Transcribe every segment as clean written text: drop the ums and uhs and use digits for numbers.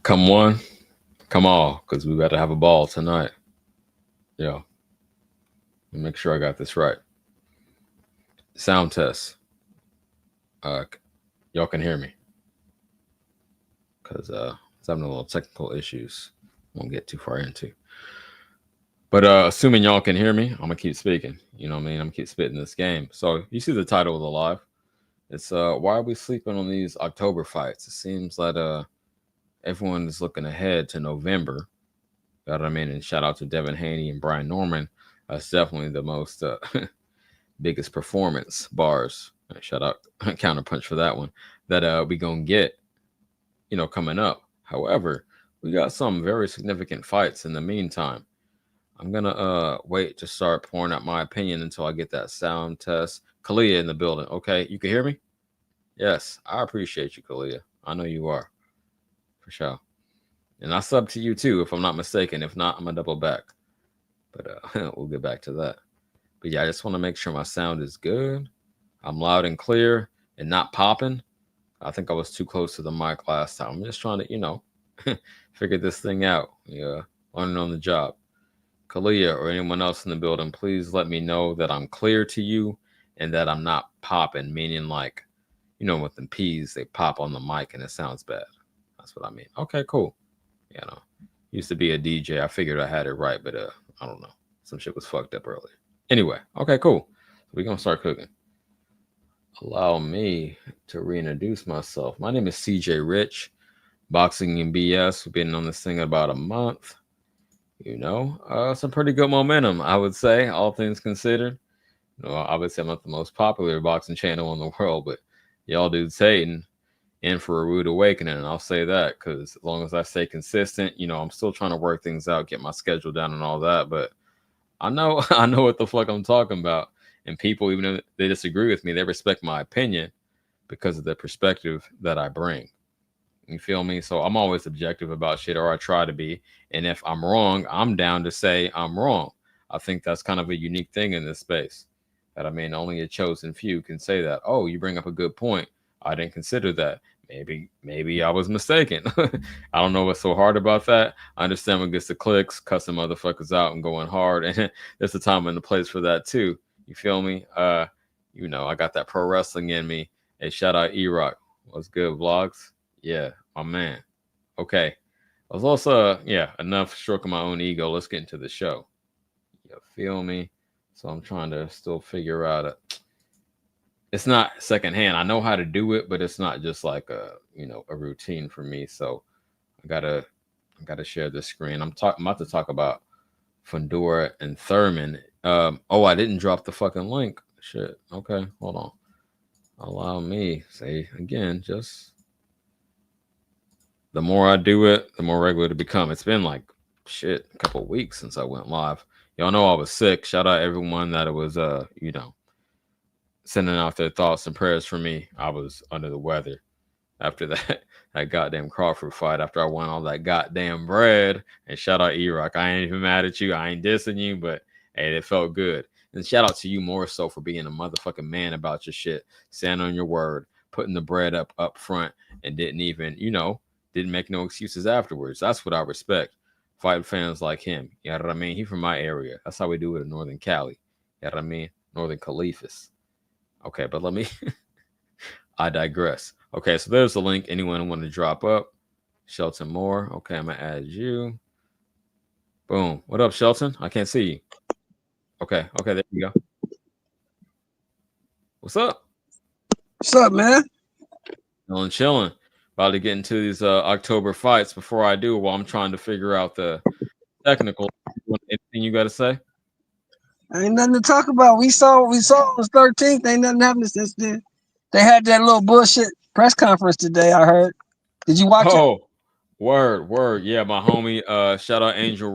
Come one, come all, because we got to have a ball tonight. Yeah. Let me make sure I got this right. Sound test. Uh, y'all can hear me because I was having a little technical issues. Won't get too far into. But assuming y'all can hear me, I'm gonna keep speaking. You know what I mean? I'm gonna keep spitting this game. So you see the title of the live. It's why are we sleeping on these October fights? It seems that everyone is looking ahead to November. You know what I mean? And shout out to Devin Haney and Brian Norman. That's definitely the most biggest performance bars. Shout out Counterpunch for that one. That we gonna get, coming up. However, we got some very significant fights in the meantime. I'm gonna wait to start pouring out my opinion until I get that sound test. Kalia in the building. Okay, you can hear me? Yes, I appreciate you, Kalia. I know you are. For sure. And I sub to you too, if I'm not mistaken. If not, I'm gonna double back. But we'll get back to that. But yeah, I just want to make sure my sound is good. I'm loud and clear and not popping. I think I was too close to the mic last time. I'm just trying to, figure this thing out. Yeah, learning on the job. Kalia or anyone else in the building, please let me know that I'm clear to you and that I'm not popping, meaning like, with them peas, they pop on the mic and it sounds bad. That's what I mean. Okay, cool. Used to be a DJ. I figured I had it right, but I don't know. Some shit was fucked up earlier. Anyway, okay, cool. We're gonna start cooking. Allow me to reintroduce myself. My name is CJ Rich, Boxing and BS. We've been on this thing about a month. Some pretty good momentum, I would say, all things considered. Obviously, I'm not the most popular boxing channel in the world, but y'all dudes hating in for a rude awakening, and I'll say that because as long as I stay consistent, I'm still trying to work things out, get my schedule down and all that, but I know what the fuck I'm talking about. And people, even if they disagree with me, they respect my opinion because of the perspective that I bring. You feel me? So I'm always objective about shit, or I try to be. And if I'm wrong, I'm down to say I'm wrong. I think that's kind of a unique thing in this space. That only a chosen few can say that. Oh, you bring up a good point. I didn't consider that. Maybe I was mistaken. I don't know what's so hard about that. I understand what gets the clicks, cussing motherfuckers out and going hard. And there's a time and a place for that too. You feel me? I got that pro wrestling in me. Hey, shout out E-Rock. What's good, vlogs? Yeah, my man. Okay. I was also, enough stroking my own ego. Let's get into the show. You feel me? So I'm trying to still figure out it's not secondhand. I know how to do it, but it's not just like a routine for me. So I gotta share this screen. I'm about to talk about Fundora and Thurman. I didn't drop the fucking link. Shit. Okay, hold on. Allow me. Say again, just the more I do it, the more regular to become. It's been like a couple of weeks since I went live. Y'all know I was sick. Shout out everyone that it was sending out their thoughts and prayers for me. I was under the weather after that goddamn Crawford fight, after I won all that goddamn bread. And shout out E-Rock. I ain't even mad at you. I ain't dissing you, but hey, it felt good. And shout out to you more so for being a motherfucking man about your shit. Stand on your word, putting the bread up front, and didn't even, didn't make no excuses afterwards. That's what I respect. Fight fans like him. You know what I mean? He from my area. That's how we do it in Northern Cali. You know what I mean? Northern Caliphas. Okay, but let me I digress. Okay, so there's the link. Anyone want to drop up? Shelton Moore. Okay, I'm gonna add you. Boom. What up, Shelton? I can't see you. Okay, there you go. What's up? What's up, man? Chilling. About to get into these October fights. Before I do, while I'm trying to figure out the technical, anything you got to say? Ain't nothing to talk about. We saw on the 13th. Ain't nothing happening since then. They had that little bullshit press conference today, I heard. Did you watch it? Word. Yeah, my homie, shout out Angel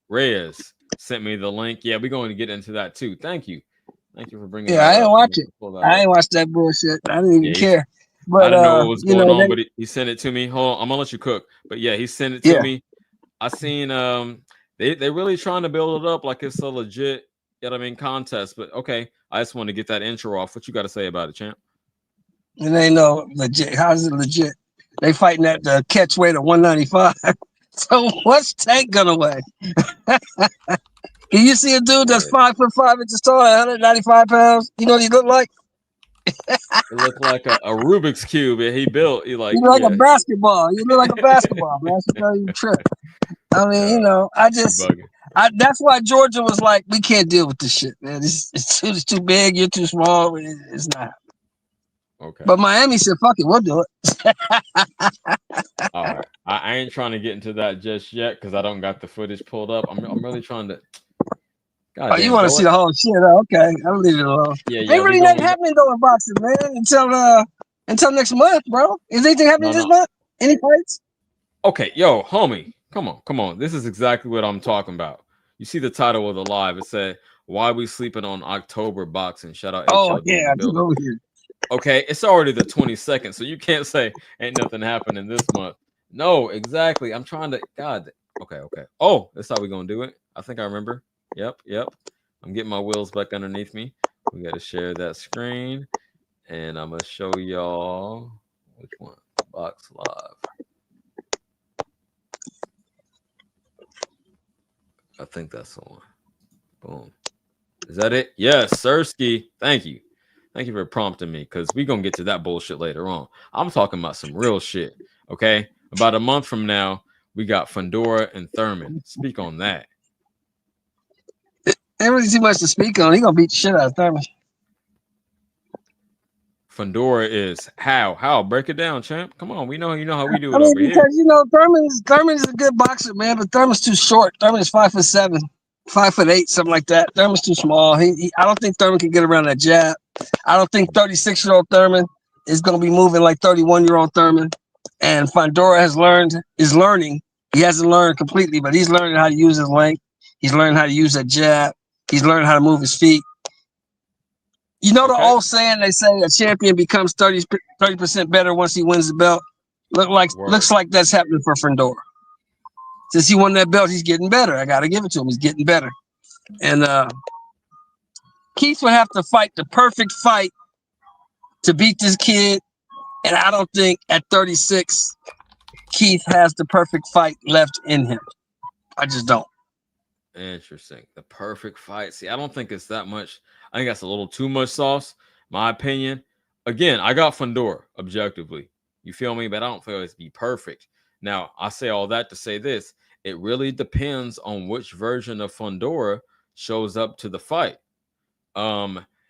Reyes sent me the link. Yeah, we're going to get into that too. Thank you for bringing that I up. didn't watch it. I ain't watched that bullshit. I didn't even care. But I didn't know what was going on, but he sent it to me. Hold on, I'm gonna let you cook. But yeah, he sent it to me. I seen they really trying to build it up like it's a legit, contest. But okay, I just want to get that intro off. What you got to say about it, champ? It ain't no legit. How's it legit? They fighting at the catch weight of 195. So what's Tank gonna weigh? Can you see a dude that's 5'5" tall, 195 pounds? You know what he look like? It looked like a Rubik's cube. He built. He like You look like a basketball. You look like a basketball, man. You trip. I mean, you know, that's why Georgia was like, we can't deal with this shit, man. It's too big. You're too small. It's not. Okay. But Miami said, fuck it, we'll do it. All right. I ain't trying to get into that just yet because I don't got the footage pulled up. I'm really trying to. God you want to see the whole shit? Okay, I'll leave it alone. Yeah, Ain't really nothing happening though in boxing, man. Until next month, bro. Is anything happening this month? Any fights? Okay, yo, homie, come on. This is exactly what I'm talking about. You see the title of the live? It said, "Why we sleeping on October boxing?" Shout out. Oh yeah, over here. Okay, it's already the 22nd, so you can't say ain't nothing happening this month. No, exactly. I'm trying to. God. Okay. Oh, that's how we gonna do it. I think I remember. Yep. I'm getting my wheels back underneath me. We got to share that screen, and I'm gonna show y'all which one. Box Live. I think that's the one. Boom. Is that it? Yes, Sirski. Thank you for prompting me, because we're gonna get to that bullshit later on. I'm talking about some real shit. Okay, about a month from now, we got Fundora and Thurman. Speak on that. Ain't really too much to speak on. He gonna beat the shit out of Thurman. Fundora is how? Break it down, champ. Come on, you know how we do it over here. You know, Thurman is a good boxer, man, but Thurman's too short. Thurman is 5'7", 5'8", something like that. Thurman's too small. I don't think Thurman can get around that jab. I don't think 36-year-old Thurman is gonna be moving like 31-year-old Thurman. And Fundora is learning. He hasn't learned completely, but he's learning how to use his length. He's learning how to use that jab. He's learning how to move his feet. You know the old saying, they say a champion becomes 30% better once he wins the belt. Looks like that's happening for Fundora. Since he won that belt, he's getting better. I gotta give it to him. He's getting better. And Keith would have to fight the perfect fight to beat this kid. And I don't think at 36, Keith has the perfect fight left in him. I just don't. Interesting. The perfect fight. See, I don't think it's that much. I think that's a little too much sauce, my opinion. Again, I got Fundora objectively. You feel me? But I don't feel it's be perfect. Now, I say all that to say this. It really depends on which version of Fundora shows up to the fight.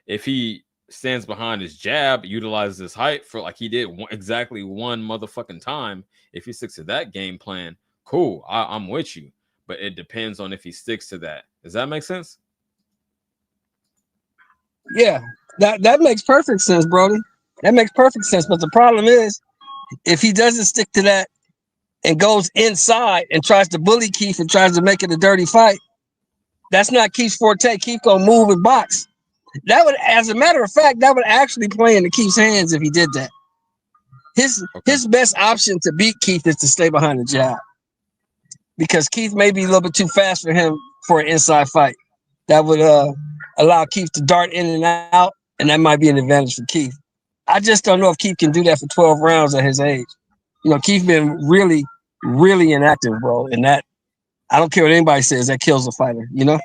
If he stands behind his jab, utilizes his height for like he did exactly one motherfucking time, if he sticks to that game plan, cool. I'm with you. But it depends on if he sticks to that. Does that make sense? Yeah, that makes perfect sense, Brody. That makes perfect sense. But the problem is, if he doesn't stick to that and goes inside and tries to bully Keith and tries to make it a dirty fight, that's not Keith's forte. Keith gonna move and box. That would, as a matter of fact, that would actually play into Keith's hands if he did that. His best option to beat Keith is to stay behind the jab, because Keith may be a little bit too fast for him for an inside fight. That would allow Keith to dart in and out, and that might be an advantage for Keith. I just don't know if Keith can do that for 12 rounds at his age. You know, Keith been really, really inactive, bro. And that, I don't care what anybody says, that kills a fighter, you know?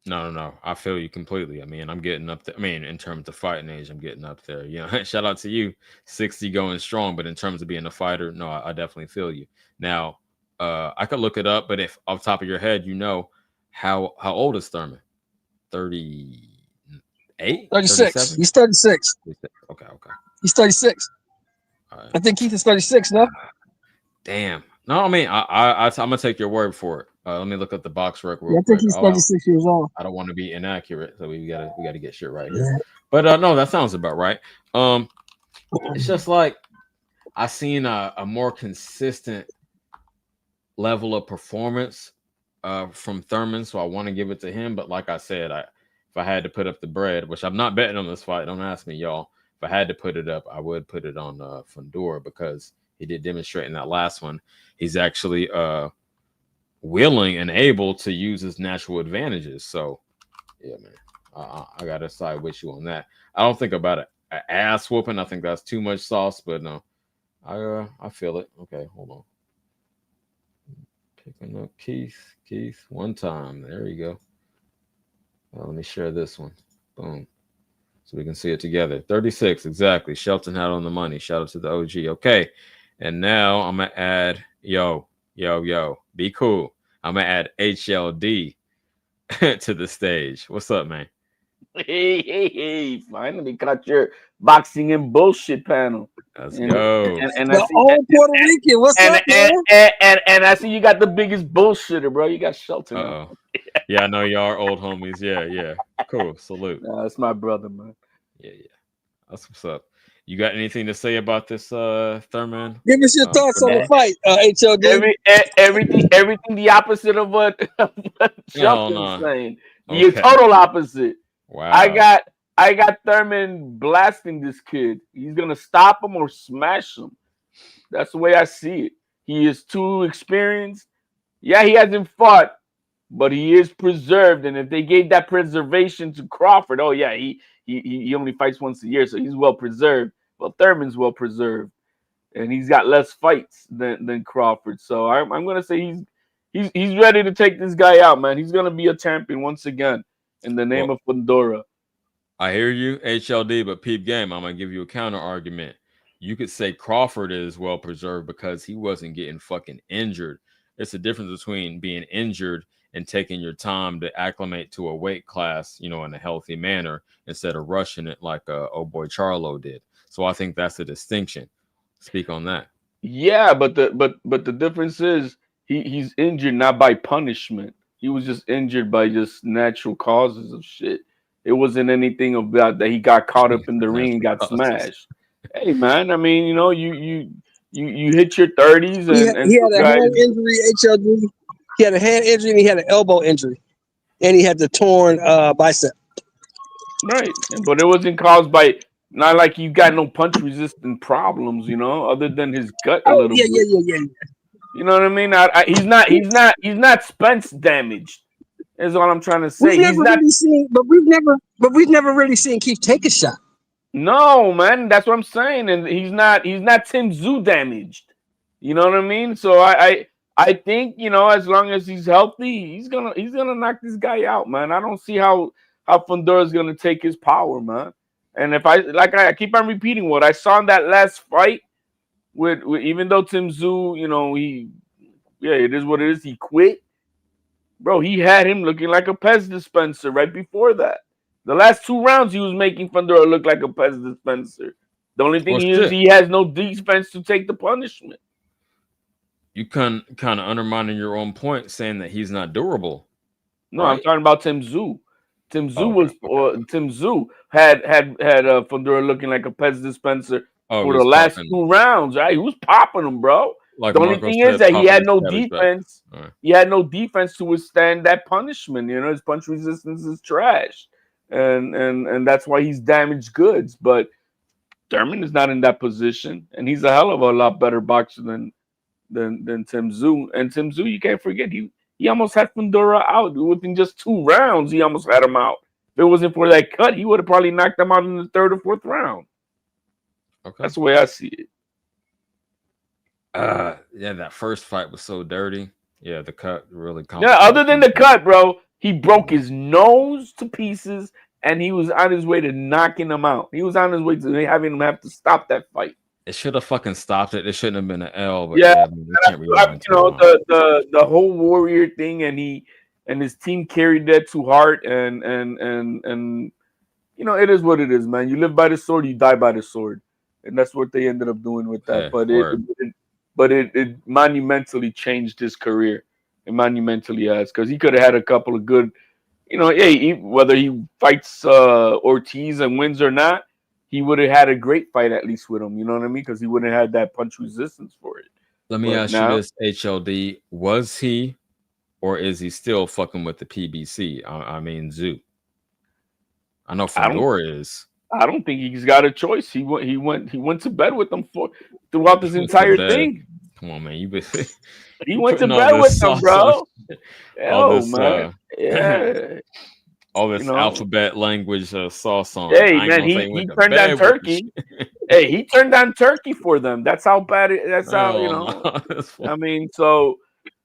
No. I feel you completely. I mean, I'm getting up there. I mean, in terms of fighting age, I'm getting up there. You know, shout out to you, 60 going strong. But in terms of being a fighter, no, I definitely feel you. Now, I could look it up, but if off the top of your head, you know, how old is Thurman? 38? 36. 37? He's 36. Okay. He's 36. Right. I think Keith is 36, no? Damn. No, I mean, I'm gonna take your word for it. Let me look up the box rec real quick. I think he's 36 years old. I don't want to be inaccurate, so we gotta get shit right here. But no, that sounds about right. It's just like I seen a more consistent level of performance from Thurman, so I want to give it to him. But like I said, if I had to put up the bread, which I'm not betting on this fight, don't ask me, y'all. If I had to put it up, I would put it on Fundora, because he did demonstrate in that last one he's actually willing and able to use his natural advantages. So yeah, man, I gotta side with you on that. I don't think about an ass whooping. I think that's too much sauce, but no, I feel it. Okay, hold on. Picking up Keith, one time. There you go. Let me share this one. Boom. So we can see it together. 36, exactly. Shelton had on the money. Shout out to the OG. Okay. And now I'm going to add, yo. Be cool. I'm going to add HLD to the stage. What's up, man? Hey! Finally got your boxing and bullshit panel. Let's And go. I The see, old Puerto Rican. What's and, up, man? and I see you got the biggest bullshitter, bro. You got Shelton. Uh-oh. Yeah, I know y'all are old homies. Yeah. Cool. Salute. Nah, that's my brother, man. Yeah. That's what's up. You got anything to say about this Thurman? Give us your thoughts on the fight, HLD. Everything the opposite of what Shelton's no. saying. The Okay. total opposite. Wow. I got Thurman blasting this kid. He's gonna stop him or smash him. That's the way I see it. He is too experienced. Yeah, he hasn't fought, but he is preserved. And if they gave that preservation to Crawford, oh yeah, he only fights once a year, so he's well preserved. Well, Thurman's well preserved, and he's got less fights than Crawford. So I'm gonna say he's ready to take this guy out, man. He's gonna be a champion once again in the name of Fundora. I hear you, HLD, but peep game. I'm gonna give you a counter argument. You could say Crawford is well preserved because he wasn't getting fucking injured. It's a difference between being injured and taking your time to acclimate to a weight class, in a healthy manner instead of rushing it like old boy Charlo did. So I think that's a distinction. Speak on that. Yeah, but the difference is he's injured not by punishment. He was just injured by just natural causes of shit. It wasn't anything about that he got caught up in the ring and got smashed. Hey man, I mean, you hit your 30s and he had a hand injury, HLD. He had a hand injury and he had an elbow injury. And he had the torn bicep. Right. But it wasn't caused by not like you got no punch resistant problems, other than his gut a little bit. Yeah. You know what I mean? He's not Spence damaged. Is what I'm trying to say. We've never really seen Keith take a shot. No, man, that's what I'm saying. And he's not Tim Tszyu damaged. You know what I mean? So I think, as long as he's healthy, he's gonna knock this guy out, man. I don't see how Fundora is gonna take his power, man. And if I keep on repeating what I saw in that last fight with even though Tim Tszyu, it is what it is. He quit, bro. He had him looking like a Pez dispenser right before that. The last 2 rounds, he was making Fundora look like a Pez dispenser. The only thing he has no defense to take the punishment. You kind of undermining your own point, saying that he's not durable. No, right? I'm talking about Tim Tszyu. Tim Tszyu had Fundora looking like a Pez dispenser for the last 2 rounds. Right, he was popping him, bro. Like the only thing is that he had no defense. Right. He had no defense to withstand that punishment. His punch resistance is trash, and that's why he's damaged goods. But Thurman is not in that position, and he's a hell of a lot better boxer than Tim Tszyu. And Tim Tszyu, you can't forget, he almost had Fundora out within just 2 rounds. He almost had him out. If it wasn't for that cut, he would have probably knocked him out in the 3rd or 4th round. Okay, that's the way I see it. Yeah, that first fight was so dirty. Yeah, the cut really. Yeah, other than the cut, bro, he broke his nose to pieces, and he was on his way to knocking him out. He was on his way to having him have to stop that fight. It should have fucking stopped it. It shouldn't have been an L. But yeah, the whole Warrior thing, and his team carried that to heart, and it is what it is, man. You live by the sword, you die by the sword, and that's what they ended up doing with that. But it monumentally changed his career. It monumentally has, because he could have had a couple of good, whether he fights Ortiz and wins or not, he would have had a great fight at least with him. You know what I mean? Because he wouldn't have had that punch resistance for it. Let me ask you this, HLD. Was he or is he still fucking with the PBC? I mean, Tszyu. I know Fundora is. I don't think he's got a choice. He went to bed with them throughout this entire thing. Come on, man. He went to bed with them, bro. Man. Yeah. All this alphabet language sauce on. Hey, man, he turned that turkey. Hey, he turned down Turkey for them. That's how bad it. That's how I mean, so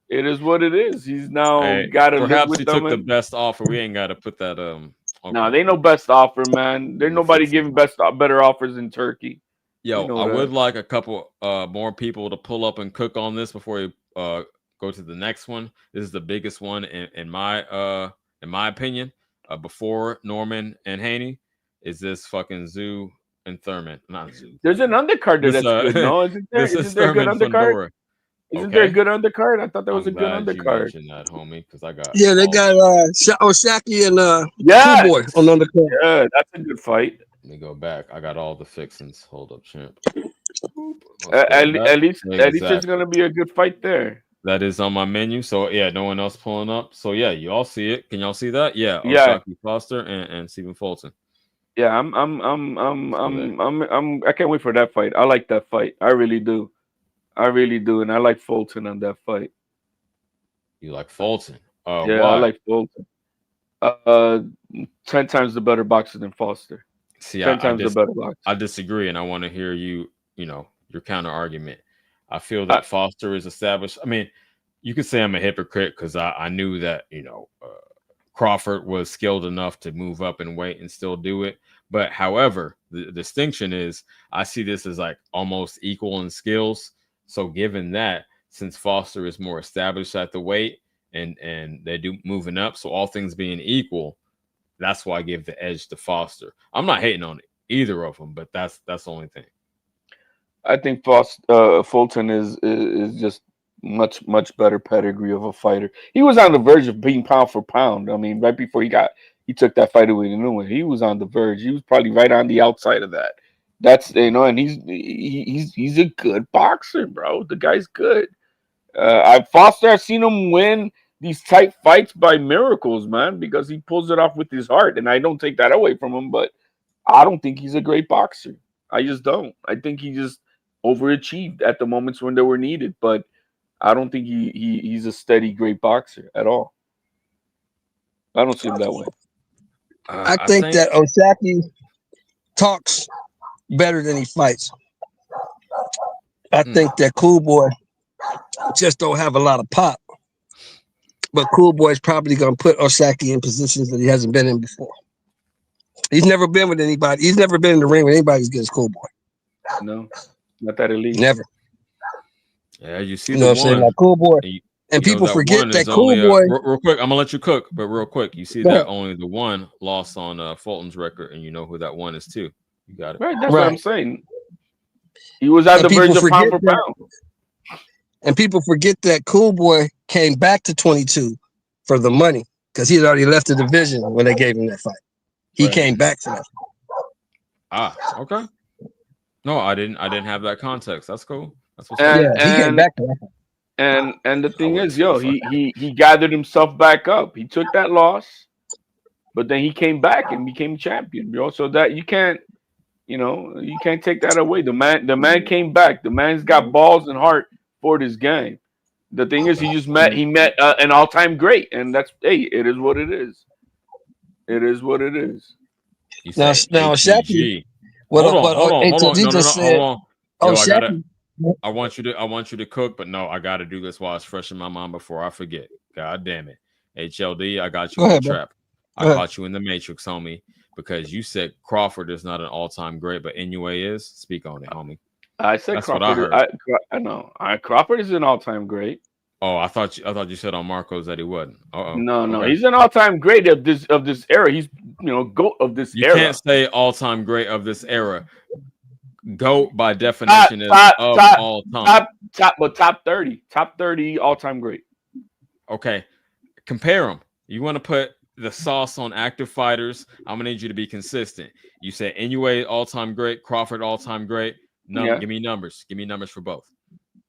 it is what it is. He's now got to live with he them. Took the best offer. We ain't got to put that. Okay. No, they no best offer, man. There's nobody giving better offers in Turkey. Yo, I would like a couple more people to pull up and cook on this before we go to the next one. This is the biggest one in my opinion. Before Norman and Haney, is this fucking Zoo and Thurman? Not Zoo. There's an undercard that's good. No, isn't there? Isn't there a good undercard? Fundora. Isn't there a good undercard? I thought there was a good undercard. You mentioned that, homie, because I got they got Osaki and Cool Boy on undercard. Yeah, that's a good fight. Let me go back. I got all the fixings. Hold up, champ. At least it's gonna be a good fight there. That is on my menu. So yeah, no one else pulling up. So yeah, you all see it. Can y'all see that? Yeah, Osaki Foster and Stephen Fulton. Yeah, I can't wait for that fight. I like that fight. I really do, and I like Fulton on that fight. You like Fulton? Yeah, why? I like Fulton. 10 times the better boxer than Foster. See, 10 times the better boxer. I disagree, and I want to hear your counter argument. I feel that Foster is established. I mean, you could say I'm a hypocrite because I knew that Crawford was skilled enough to move up in weight and still do it. But however, the distinction is I see this as like almost equal in skills. So given that, since Foster is more established at the weight and they do moving up, so all things being equal, that's why I give the edge to Foster. I'm not hating on either of them, but that's the only thing. I think Fulton is just much better pedigree of a fighter. He was on the verge of being pound for pound. I mean, right before he took that fight away to Newman, he was on the verge. He was probably right on the outside of that. That's and he's a good boxer, bro. The guy's good. I've seen him win these tight fights by miracles, man, because he pulls it off with his heart, and I don't take that away from him. But I don't think he's a great boxer. I just don't. I think he just overachieved at the moments when they were needed, but I don't think he's a steady great boxer at all. I don't see him that way. I think that Osaki talks better than he fights. I think that Cool Boy just don't have a lot of pop. But Cool Boy's probably going to put Osaki in positions that he hasn't been in before. He's never been with anybody. He's never been in the ring with anybody as good as Cool Boy. No, not that elite. Never. Yeah, you see, what I'm saying? Like Cool Boy. And people forget that Cool Boy. Real quick, I'm gonna let you cook, but real quick, you see that only the one lost on Fulton's record, and you know who that one is too. You got it. Right, that's what I'm saying. He was at the verge of pound for pound. And people forget that Cool Boy came back to 22 for the money because he had already left the division when they gave him that fight. He came back to that. Okay. No, I didn't have that context. That's cool. That's what's he came back to that fight. And the thing is, he gathered himself back up. He took that loss, but then he came back and became champion, bro. So that you can't take that away. The man came back. The man's got balls and heart for this game. The thing is, he met an all-time great, and that's it is what it is. It is what it is. Now, Shaqy. Hold on. Shaqy. I want you to cook, but no, I got to do this while it's fresh in my mind before I forget. God damn it. HLD, I got you in the trap. I caught you in the matrix, homie, because you said Crawford is not an all-time great, but Inoue is. Speak on it, homie. I said that's Crawford. I know. Crawford is an all-time great. Oh, I thought you said on Marcos that he wasn't. No, okay. He's an all-time great of this era. He's GOAT of this era. You can't say all-time great of this era. GOAT by definition is all time. Top 30 all-time great. Okay, compare them. You want to put the sauce on active fighters? I'm gonna need you to be consistent. You said Inoue all-time great, Crawford all-time great. Give me numbers. Give me numbers for both.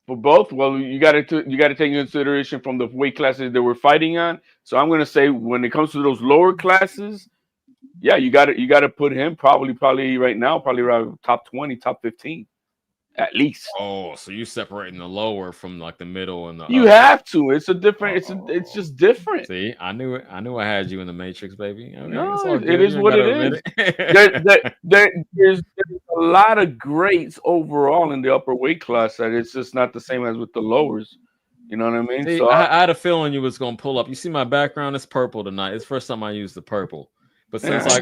For both, well, you got to take into consideration from the weight classes they were fighting on. So I'm gonna say when it comes to those lower classes, yeah, you got to put him probably right now, probably around top 20, top 15 at least. Oh, so you separating the lower from like the middle and the You upper. have to. It's a different. It's just different. See, I knew it. I knew I had you in the Matrix, baby. Okay, no, it is what it is. There's a lot of greats overall in the upper weight class that it's just not the same as with the lowers. You know what I mean? See, So I had a feeling you was gonna pull up. You see my background? It's purple tonight. It's the first time I used the purple. But since I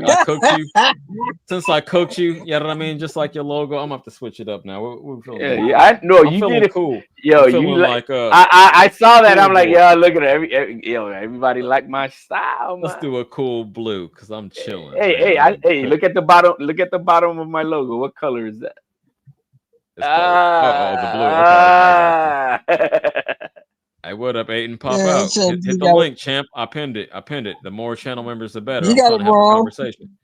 cooked you, you know what I mean? Just like your logo, I'm gonna have to switch it up now. We're feeling I know you did it cool. Yo, you like I saw that. I'm like, yo, look at it. Everybody like my style. Man. Let's do a cool blue because I'm chilling. Hey, look at the bottom. Look at the bottom of my logo. What color is that? The blue. Okay. Hey, what up, Aiden? Pop out. Hit the link, champ. I pinned it. The more channel members, the better. You got it wrong. Conversation.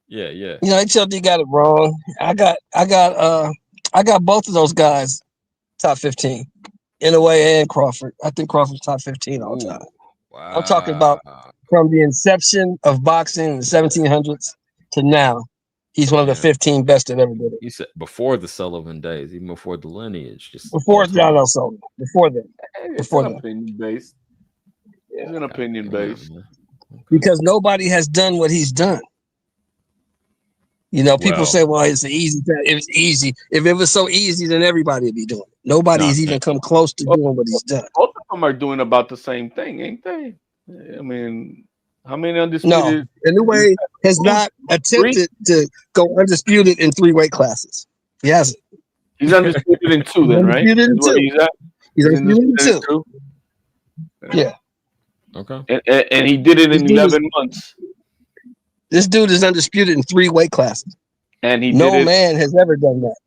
Yeah. You know, HLD got it wrong. I got both of those guys top 15. Inouye and Crawford. I think Crawford's top 15 all time. Wow. I'm talking about from the inception of boxing in the 1700s to now. He's one of the 15 best that ever did it. You said before the Sullivan days, even before the lineage. Before John L. Sullivan. Before that. Before that. Opinion based. It's an opinion based. Because nobody has done what he's done. You know, people say, well, it's easy. It was easy. If it was so easy, then everybody would be doing it. Nobody's even come close to doing what he's done. Both of them are doing about the same thing, ain't they? I mean, how many undisputed? No, Enouye has not attempted to go undisputed in 3 weight classes. He hasn't. He's undisputed in 2 then, right? He's undisputed in 2. Yeah. Okay. And he did it in 11 months. This dude is undisputed in 3 weight classes. And no man has ever done that.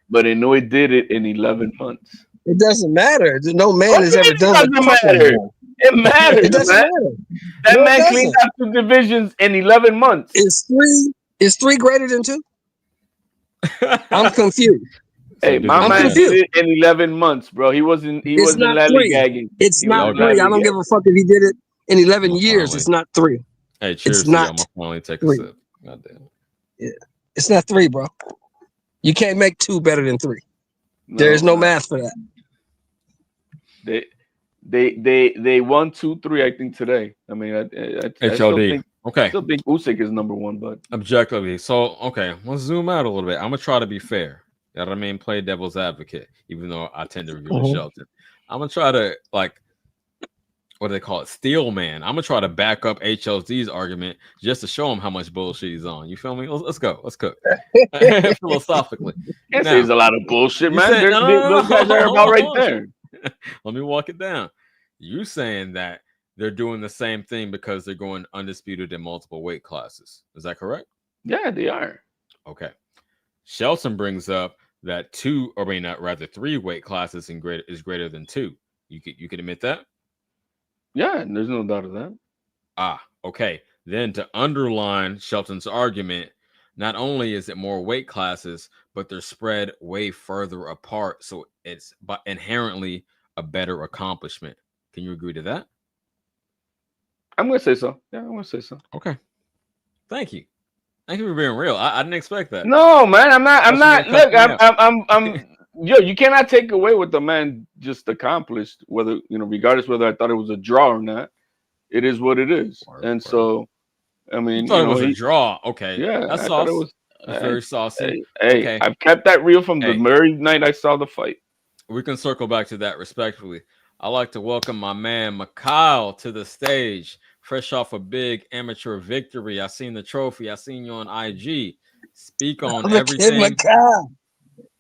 But Enouye did it in 11 months. It doesn't matter. No man has ever done it. It matters. It doesn't matter. That man cleaned out 2 divisions in 11 months. Is 3 greater than 2? I'm confused. Hey, my man did it in 11 months, bro. He wasn't lollygagging. It's not 3. I don't give a fuck if he did it in 11 years. It's not 3. Hey, cheers. It's not. I'm gonna finally take a sip. Goddamn. Yeah, it's not 3, bro. You can't make 2 better than 3. There is no math for that. They won 2-3, I think, today. I mean, I still think Usyk is number 1, but objectively. So let's zoom out a little bit. I'm gonna try to be fair. You know what I mean? Play devil's advocate, even though I tend to review the Shelton. I'm gonna try to what do they call it? Steel man. I'm gonna try to back up HLZ's argument just to show him how much bullshit he's on. You feel me? Let's go. Let's cook. Philosophically, there's a lot of bullshit, man. Those guys are about right there. Let me walk it down. You saying that they're doing the same thing because they're going undisputed in multiple weight classes. Is that correct? Yeah, they are. Okay. Shelton brings up that 3 weight classes is greater than 2. You could admit that? Yeah, there's no doubt of that. Okay. Then to underline Shelton's argument, not only is it more weight classes, but they're spread way further apart. So it's inherently a better accomplishment. Can you agree to that? I'm going to say so. Yeah, I'm going to say so. Okay. Thank you. Thank you for being real. I didn't expect that. No, man, I'm not. Look, I'm you cannot take away what the man just accomplished, whether, regardless whether I thought it was a draw or not. It is what it is. So, I mean, you thought it was a draw. Okay. Yeah. That's sauce. That's very saucy. Hey, I've kept that real from the very night I saw the fight. We can circle back to that respectfully. I'd like to welcome my man, Mikhail, to the stage. Fresh off a big amateur victory. I seen the trophy. I seen you on IG. Speak on everything.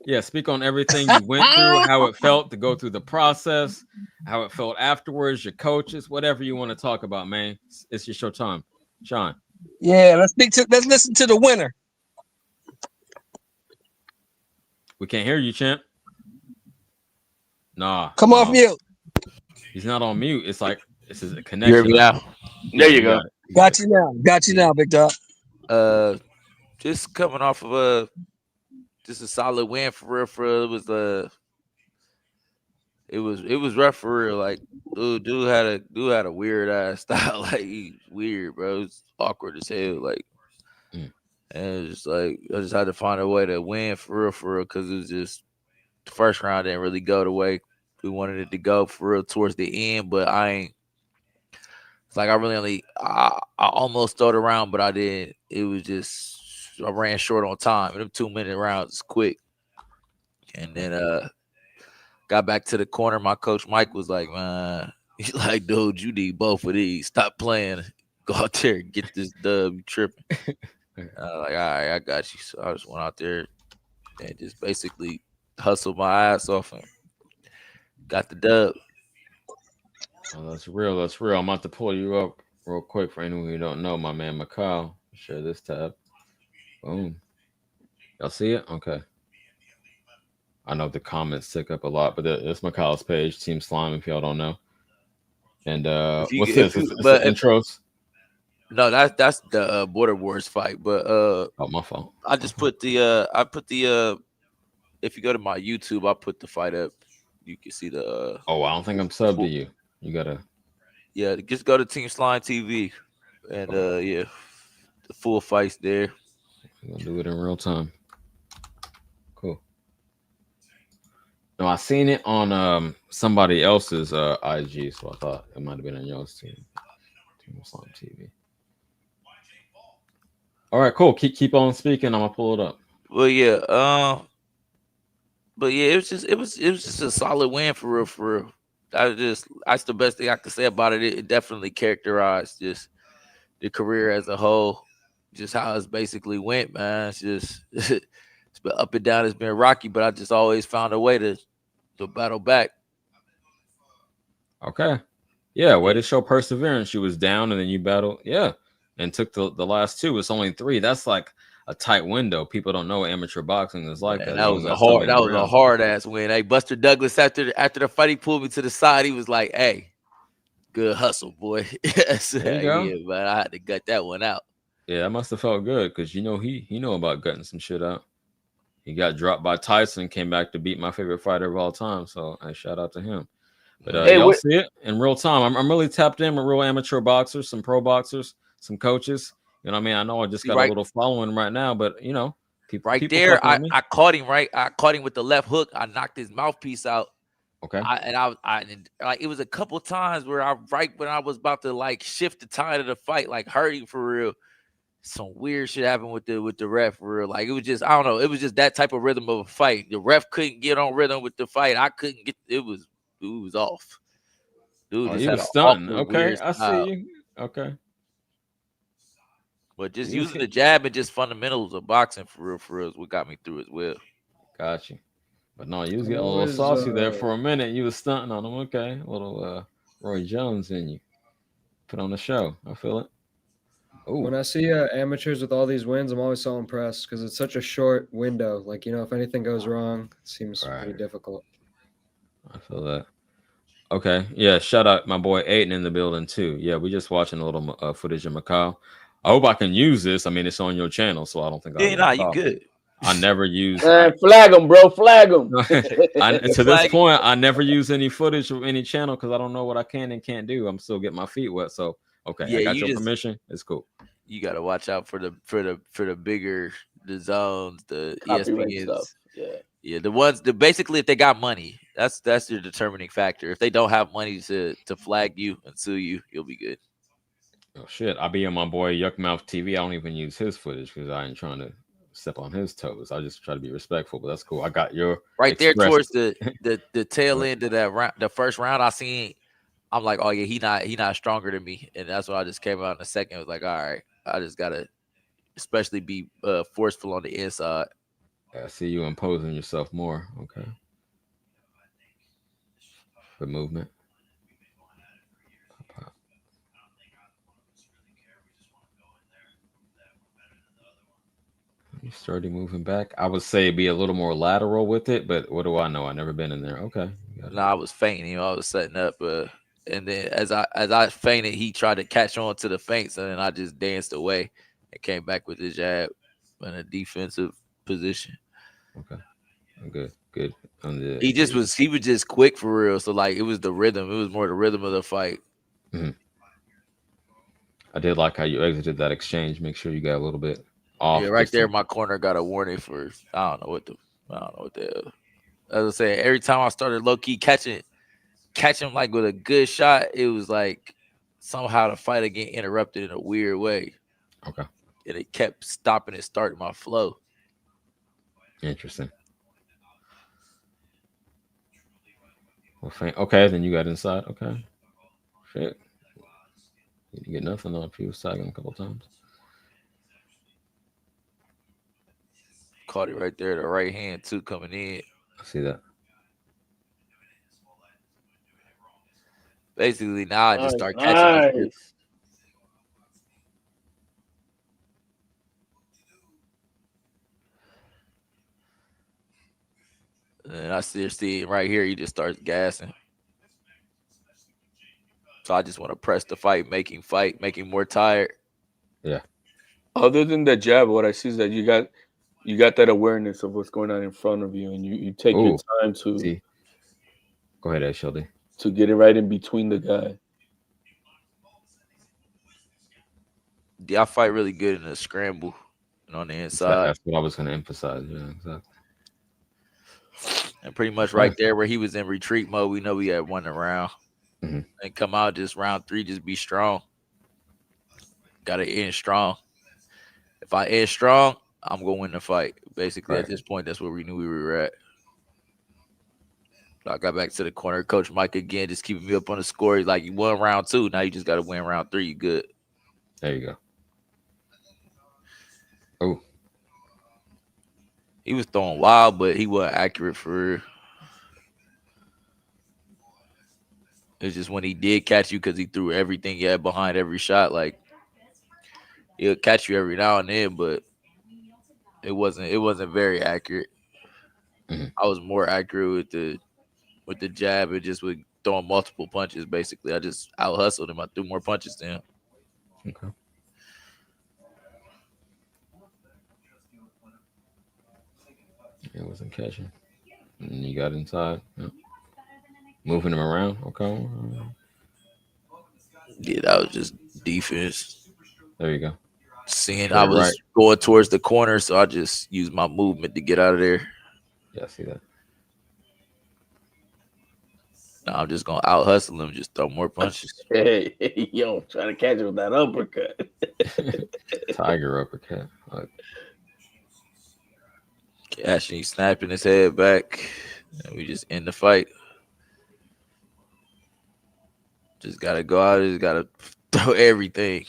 Yeah, speak on everything you went through, how it felt to go through the process, how it felt afterwards, your coaches, whatever you want to talk about, man. It's your show time. Sean. Yeah, let's listen to the winner. We can't hear you, champ. Nah. Come off mute. He's not on mute. It's like this is a connection. There you go. Got you now, big dog. Just coming off of just a solid win for real. It was rough for real. Like dude had a weird ass style. Like he's weird, bro. It's awkward as hell. Like, and it's just like I just had to find a way to win for real, because it was just the first round didn't really go the way we wanted it to go for real towards the end, but I ain't. It's like I really only I almost threw it around, but I didn't. It was just I ran short on time. Them 2-minute rounds is quick, and then got back to the corner. My coach Mike was like, "Man, he's like, dude, you need both of these. Stop playing. Go out there and get this dub. You tripping?" Like, all right, I got you. So I just went out there and just basically hustled my ass off and got the dub. Oh, that's real. That's real. I'm about to pull you up real quick for anyone who don't know. My man Macau. Share this tab. Boom. Y'all see it? Okay. I know the comments tick up a lot, but that's Macau's page, Team Slime, if y'all don't know. And what's this? It's the intros. No, that's the Border Wars fight. But oh, my fault. I just put the if you go to my YouTube, I put the fight up. You can see the oh, I don't think I'm subbed to you. You gotta just go to Team Slime TV and the full fight's there. I'm gonna do it in real time. Cool. No, I seen it on somebody else's IG, so I thought it might have been on yours too. Team Slime TV. All right, cool. Keep on speaking. I'm gonna pull it up. Well, yeah, but yeah, it was just a solid win for real, for real. That's the best thing I could say about it. It definitely characterized just the career as a whole, just how it's basically went, man. It's just it's been up and down, it's been rocky, but I just always found a way to battle back. Okay. Yeah, way to show perseverance. You was down and then you battled. Yeah. And took the last two. It's only 3. That's like a tight window. People don't know amateur boxing is like that. That was a hard ass win. Hey, Buster Douglas after the fight, he pulled me to the side. He was like, "Hey, good hustle, boy." Yes, there you go. Yeah, but I had to gut that one out. Yeah, that must have felt good because he know about gutting some shit out. He got dropped by Tyson, came back to beat my favorite fighter of all time. So I shout out to him. But y'all see it in real time. I'm really tapped in with real amateur boxers, some pro boxers, some coaches. You know what I mean? I know I just got a little following right now, but you know, people there. I caught him right. I caught him with the left hook. I knocked his mouthpiece out. Okay. I like it was a couple times where when I was about to like shift the tide of the fight, like hurting for real. Some weird shit happened with the ref for real. Like it was just I don't know. It was just that type of rhythm of a fight. The ref couldn't get on rhythm with the fight. I couldn't get. It was off. Dude, he was stunned. Okay, I see you. Okay. But just using the jab and just fundamentals of boxing for real is what got me through as well. Got you. But no, you was getting a little saucy there for a minute. You was stunting on him. Okay. A little Roy Jones in you. Put on the show. I feel it. Ooh. When I see amateurs with all these wins, I'm always so impressed because it's such a short window. Like, you know, if anything goes wrong, it seems pretty difficult. I feel that. Okay. Yeah. Shout out my boy Aiden in the building too. Yeah. We just watching a little footage of Macau. I hope I can use this. I mean, it's on your channel, so I don't think you good. I never use. Flag him, bro. Flag him. To this point, I never use any footage of any channel because I don't know what I can and can't do. I'm still getting my feet wet. So okay, I got your permission. It's cool. You got to watch out for the bigger the zones, the ESPN stuff. Yeah, the ones that basically if they got money, that's your determining factor. If they don't have money to flag you and sue you, you'll be good. Oh shit! I be on my boy Yuckmouth TV. I don't even use his footage because I ain't trying to step on his toes. I just try to be respectful. But that's cool. I got your there towards the tail end of that round, the first round. I seen. I'm like, oh yeah, he not stronger than me, and that's why I just came out in a second. I was like, all right, I just gotta, especially be forceful on the inside. I see you imposing yourself more. Okay. The movement. You started moving back. I would say be a little more lateral with it, but what do I know? I've never been in there. Okay. No, I was feinting. I was setting up, and then as I feinted, he tried to catch on to the feints, and then I just danced away and came back with the jab in a defensive position. Okay. Good. He was just quick for real. So like it was the rhythm. It was more the rhythm of the fight. Mm-hmm. I did like how you exited that exchange. Make sure you got a little bit off. Yeah, right there. My corner got a warning for I don't know what the hell. as I said, every time I started low key catching like with a good shot, it was like somehow the fight would get interrupted in a weird way. Okay. And it kept stopping and starting my flow. Interesting. Well, okay, then you got inside. Okay. Shit. You didn't get nothing on if you was sagging a couple times. Caught it right there, the right hand too coming in. I see that. Basically, now I just start catching. And I see right here, he just starts gassing. So I just want to press the fight, making more tired. Yeah. Other than that jab, what I see is that you got that awareness of what's going on in front of you, and you take your time to see. Go ahead, Shelby. To get it right in between the guy. Yeah, I fight really good in the scramble and on the inside. That's what I was going to emphasize. Yeah, exactly. And pretty much right there where he was in retreat mode, we know we had won the round. Mm-hmm. And come out just round 3, just be strong. Got to end strong. If I end strong, I'm going to win the fight. Basically, at this point, that's where we knew we were at. So I got back to the corner. Coach Mike again, just keeping me up on the score. He's like, you won round 2. Now you just got to win round 3. You good. There you go. Oh. He was throwing wild, but he wasn't accurate for real. It's just when he did catch you because he threw everything he had behind every shot. Like, he'll catch you every now and then, but it wasn't very accurate. Mm-hmm. I was more accurate with the jab and just with throwing multiple punches. Basically, I just out hustled him. I threw more punches to him. Okay. It wasn't catching. And you got inside. Yeah. Moving him around. Okay. Yeah, that was just defense. There you go. Seeing I was going towards the corner, so I just used my movement to get out of there. Yeah, I see that. Now I'm just going to out hustle him, just throw more punches. Hey, yo, trying to catch him with that uppercut. Tiger uppercut. Like. Cashing, he snapping his head back, and we just end the fight. Just gotta go out. Just gotta throw everything.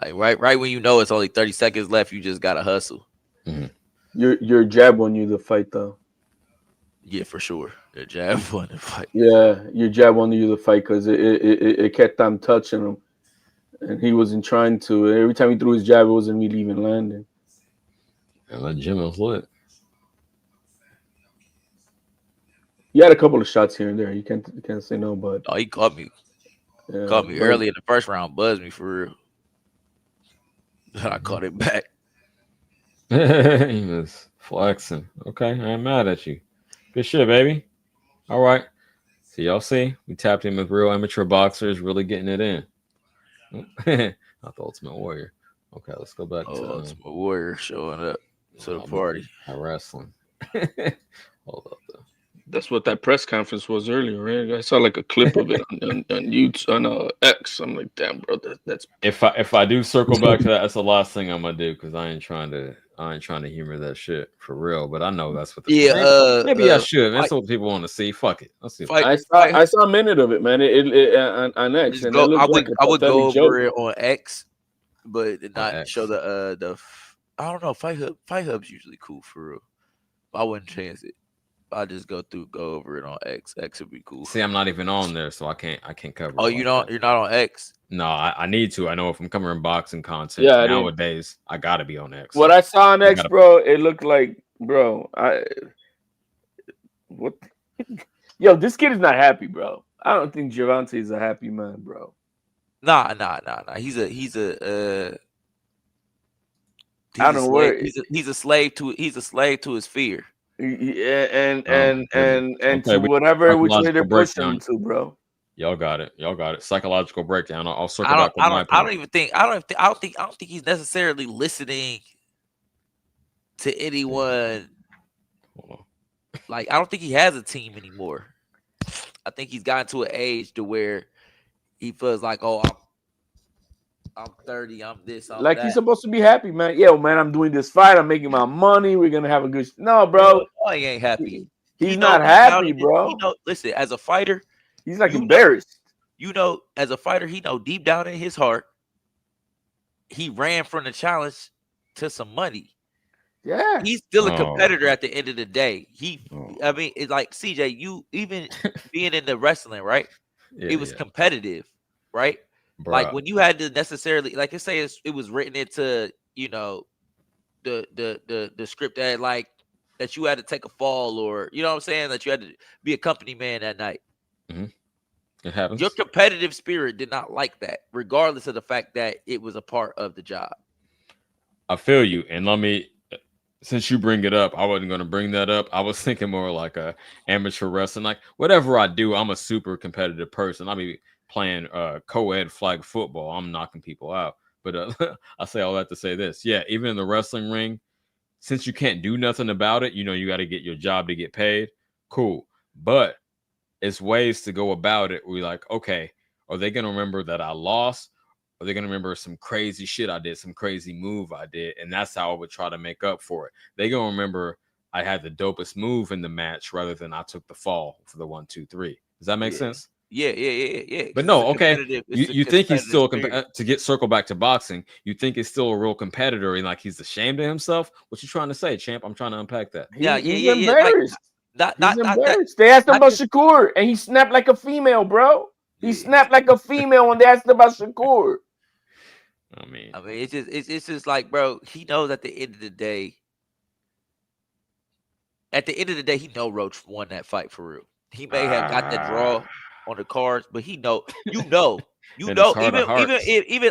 Like right when you know it's only 30 seconds left, you just gotta hustle. Mm-hmm. Your jab won you the fight, though. Yeah, for sure. The jab won the fight. Yeah, your jab won you the fight because it kept on touching him, and he wasn't trying to. Every time he threw his jab, it wasn't really even landing. And that gym was lit. He had a couple of shots here and there. You can't say no, but he caught me. Yeah, caught me early in the first round, buzzed me for real. I caught it back. He was flexing. Okay, I ain't mad at you. Good shit, baby. All right. So y'all see, we tapped in with real amateur boxers, really getting it in. Not the Ultimate Warrior. Okay, let's go back to Ultimate Warrior showing up to the party. Wrestling. Hold up, though. That's what that press conference was earlier, right? I saw like a clip of it on YouTube, on X. I'm like, damn, bro, that's. If I do circle back to that, that's the last thing I'm gonna do because I ain't trying to humor that shit for real. But I know that's what. Maybe I should. That's what people want to see. Fuck it. Let's see. I saw a minute of it, man. It on X. And I would go over it on X, but not show the. I don't know. Fight Hub's usually cool for real. I wouldn't chance it. I just go over it on X. X would be cool. See, I'm not even on there, so I can't cover. Oh, you're not on X? No, I need to. I know if I'm covering boxing content nowadays, I gotta be on X. What I saw on X, bro, it looked like, bro, what? Yo, this kid is not happy, bro. I don't think Gervonta is a happy man, bro. Nah. He's a I don't know where he's a slave to his fear. Yeah, and to whatever which way they're pushing him to, bro. Y'all got it. Psychological breakdown. I'll circle back with my point. I don't think he's necessarily listening to anyone. Hold on. Like, I don't think he has a team anymore. I think he's gotten to an age to where he feels like, oh, I'm 30, I'm this, I'm like that. He's supposed to be happy, man. Yeah, man, I'm doing this fight. I'm making my money. We're gonna have a good. No, bro. No, he ain't happy. He's not happy, He bro. listen, as a fighter, he's like embarrassed. As a fighter, he know deep down in his heart, he ran from the challenge to some money. Yeah, he's still a competitor at the end of the day. I mean, it's like CJ, you even being in the wrestling, right? It was competitive, right? Bruh. Like when you had to necessarily, like, let's say it was written into, the script that like that you had to take a fall, or you know what I'm saying, that you had to be a company man that night. Mm-hmm. It happens. Your competitive spirit did not like that, regardless of the fact that it was a part of the job. I feel you, and let me. Since you bring it up, I wasn't going to bring that up. I was thinking more like a amateur wrestling. Like whatever I do, I'm a super competitive person. I'll be playing co-ed flag football. I'm knocking people out. But I say all that to say this. Yeah, even in the wrestling ring, since you can't do nothing about it, you got to get your job to get paid. Cool. But it's ways to go about it. We're like, okay, are they going to remember that I lost? Are they going to remember some crazy shit I did, some crazy move I did? And that's how I would try to make up for it. They're going to remember I had the dopest move in the match rather than I took the fall for the 1, 2, 3. Does that make sense? Yeah. But no, okay. You think he's still to get circle back to boxing? You think he's still a real competitor and like he's ashamed of himself? What you trying to say, champ? I'm trying to unpack that. He's embarrassed. Like, he's embarrassed. They asked him about Shakur, and he snapped like a female, bro. He snapped like a female when they asked about Shakur. I mean, it's just like, bro, he knows at the end of the day, he know Roach won that fight for real. He may have got that draw on the cards, but even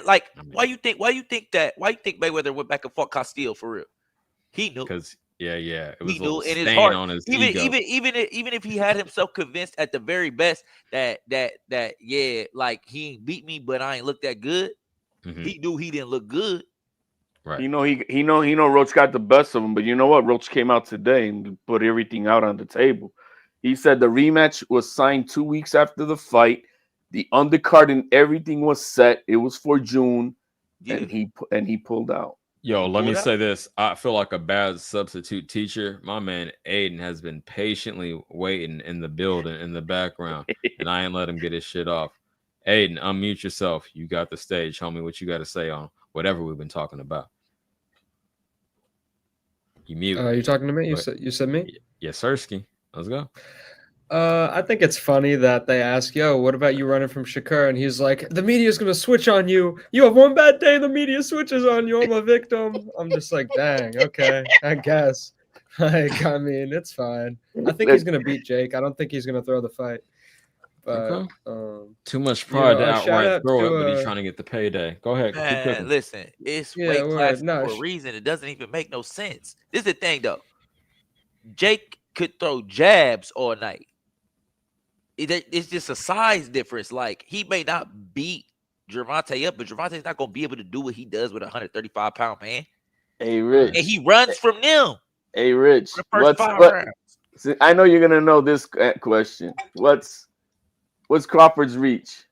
like, why you think Mayweather went back and fought Castile for real? He knew, because it was he knew in his heart. Even if he had himself convinced at the very best that like he ain't beat me, but I ain't looked that good. Mm-hmm. He knew he didn't look good. Right. He know Roach got the best of him, but you know what? Roach came out today and put everything out on the table. He said the rematch was signed 2 weeks after the fight. The undercard and everything was set. It was for June, and he pulled out. Yo, let me say this. I feel like a bad substitute teacher. My man Aiden has been patiently waiting in the building in the background, and I ain't let him get his shit off. Aiden, unmute yourself. You got the stage. Tell me what you got to say on whatever we've been talking about. You mute. You talking to me? You said me? Yes, Sirski. Let's go. I think it's funny that they ask, yo, what about you running from Shakur? And he's like, the media's going to switch on you. You have one bad day, the media switches on you. I'm a victim. I'm just like, dang, okay, I guess. Like, I mean, it's fine. I think he's going to beat Jake. I don't think he's going to throw the fight. But too much pride to outright throw it, but he's trying to get the payday. Go ahead. Man, listen, it's weight class for a reason. It doesn't even make no sense. This is the thing, though. Jake could throw jabs all night. It's just a size difference. Like, he may not beat Gervonta up, but Gervonta's not going to be able to do what he does with a 135-pound man. Hey, Rich. And he runs from them. Hey, Rich. I know you're going to know this question. What's Crawford's reach?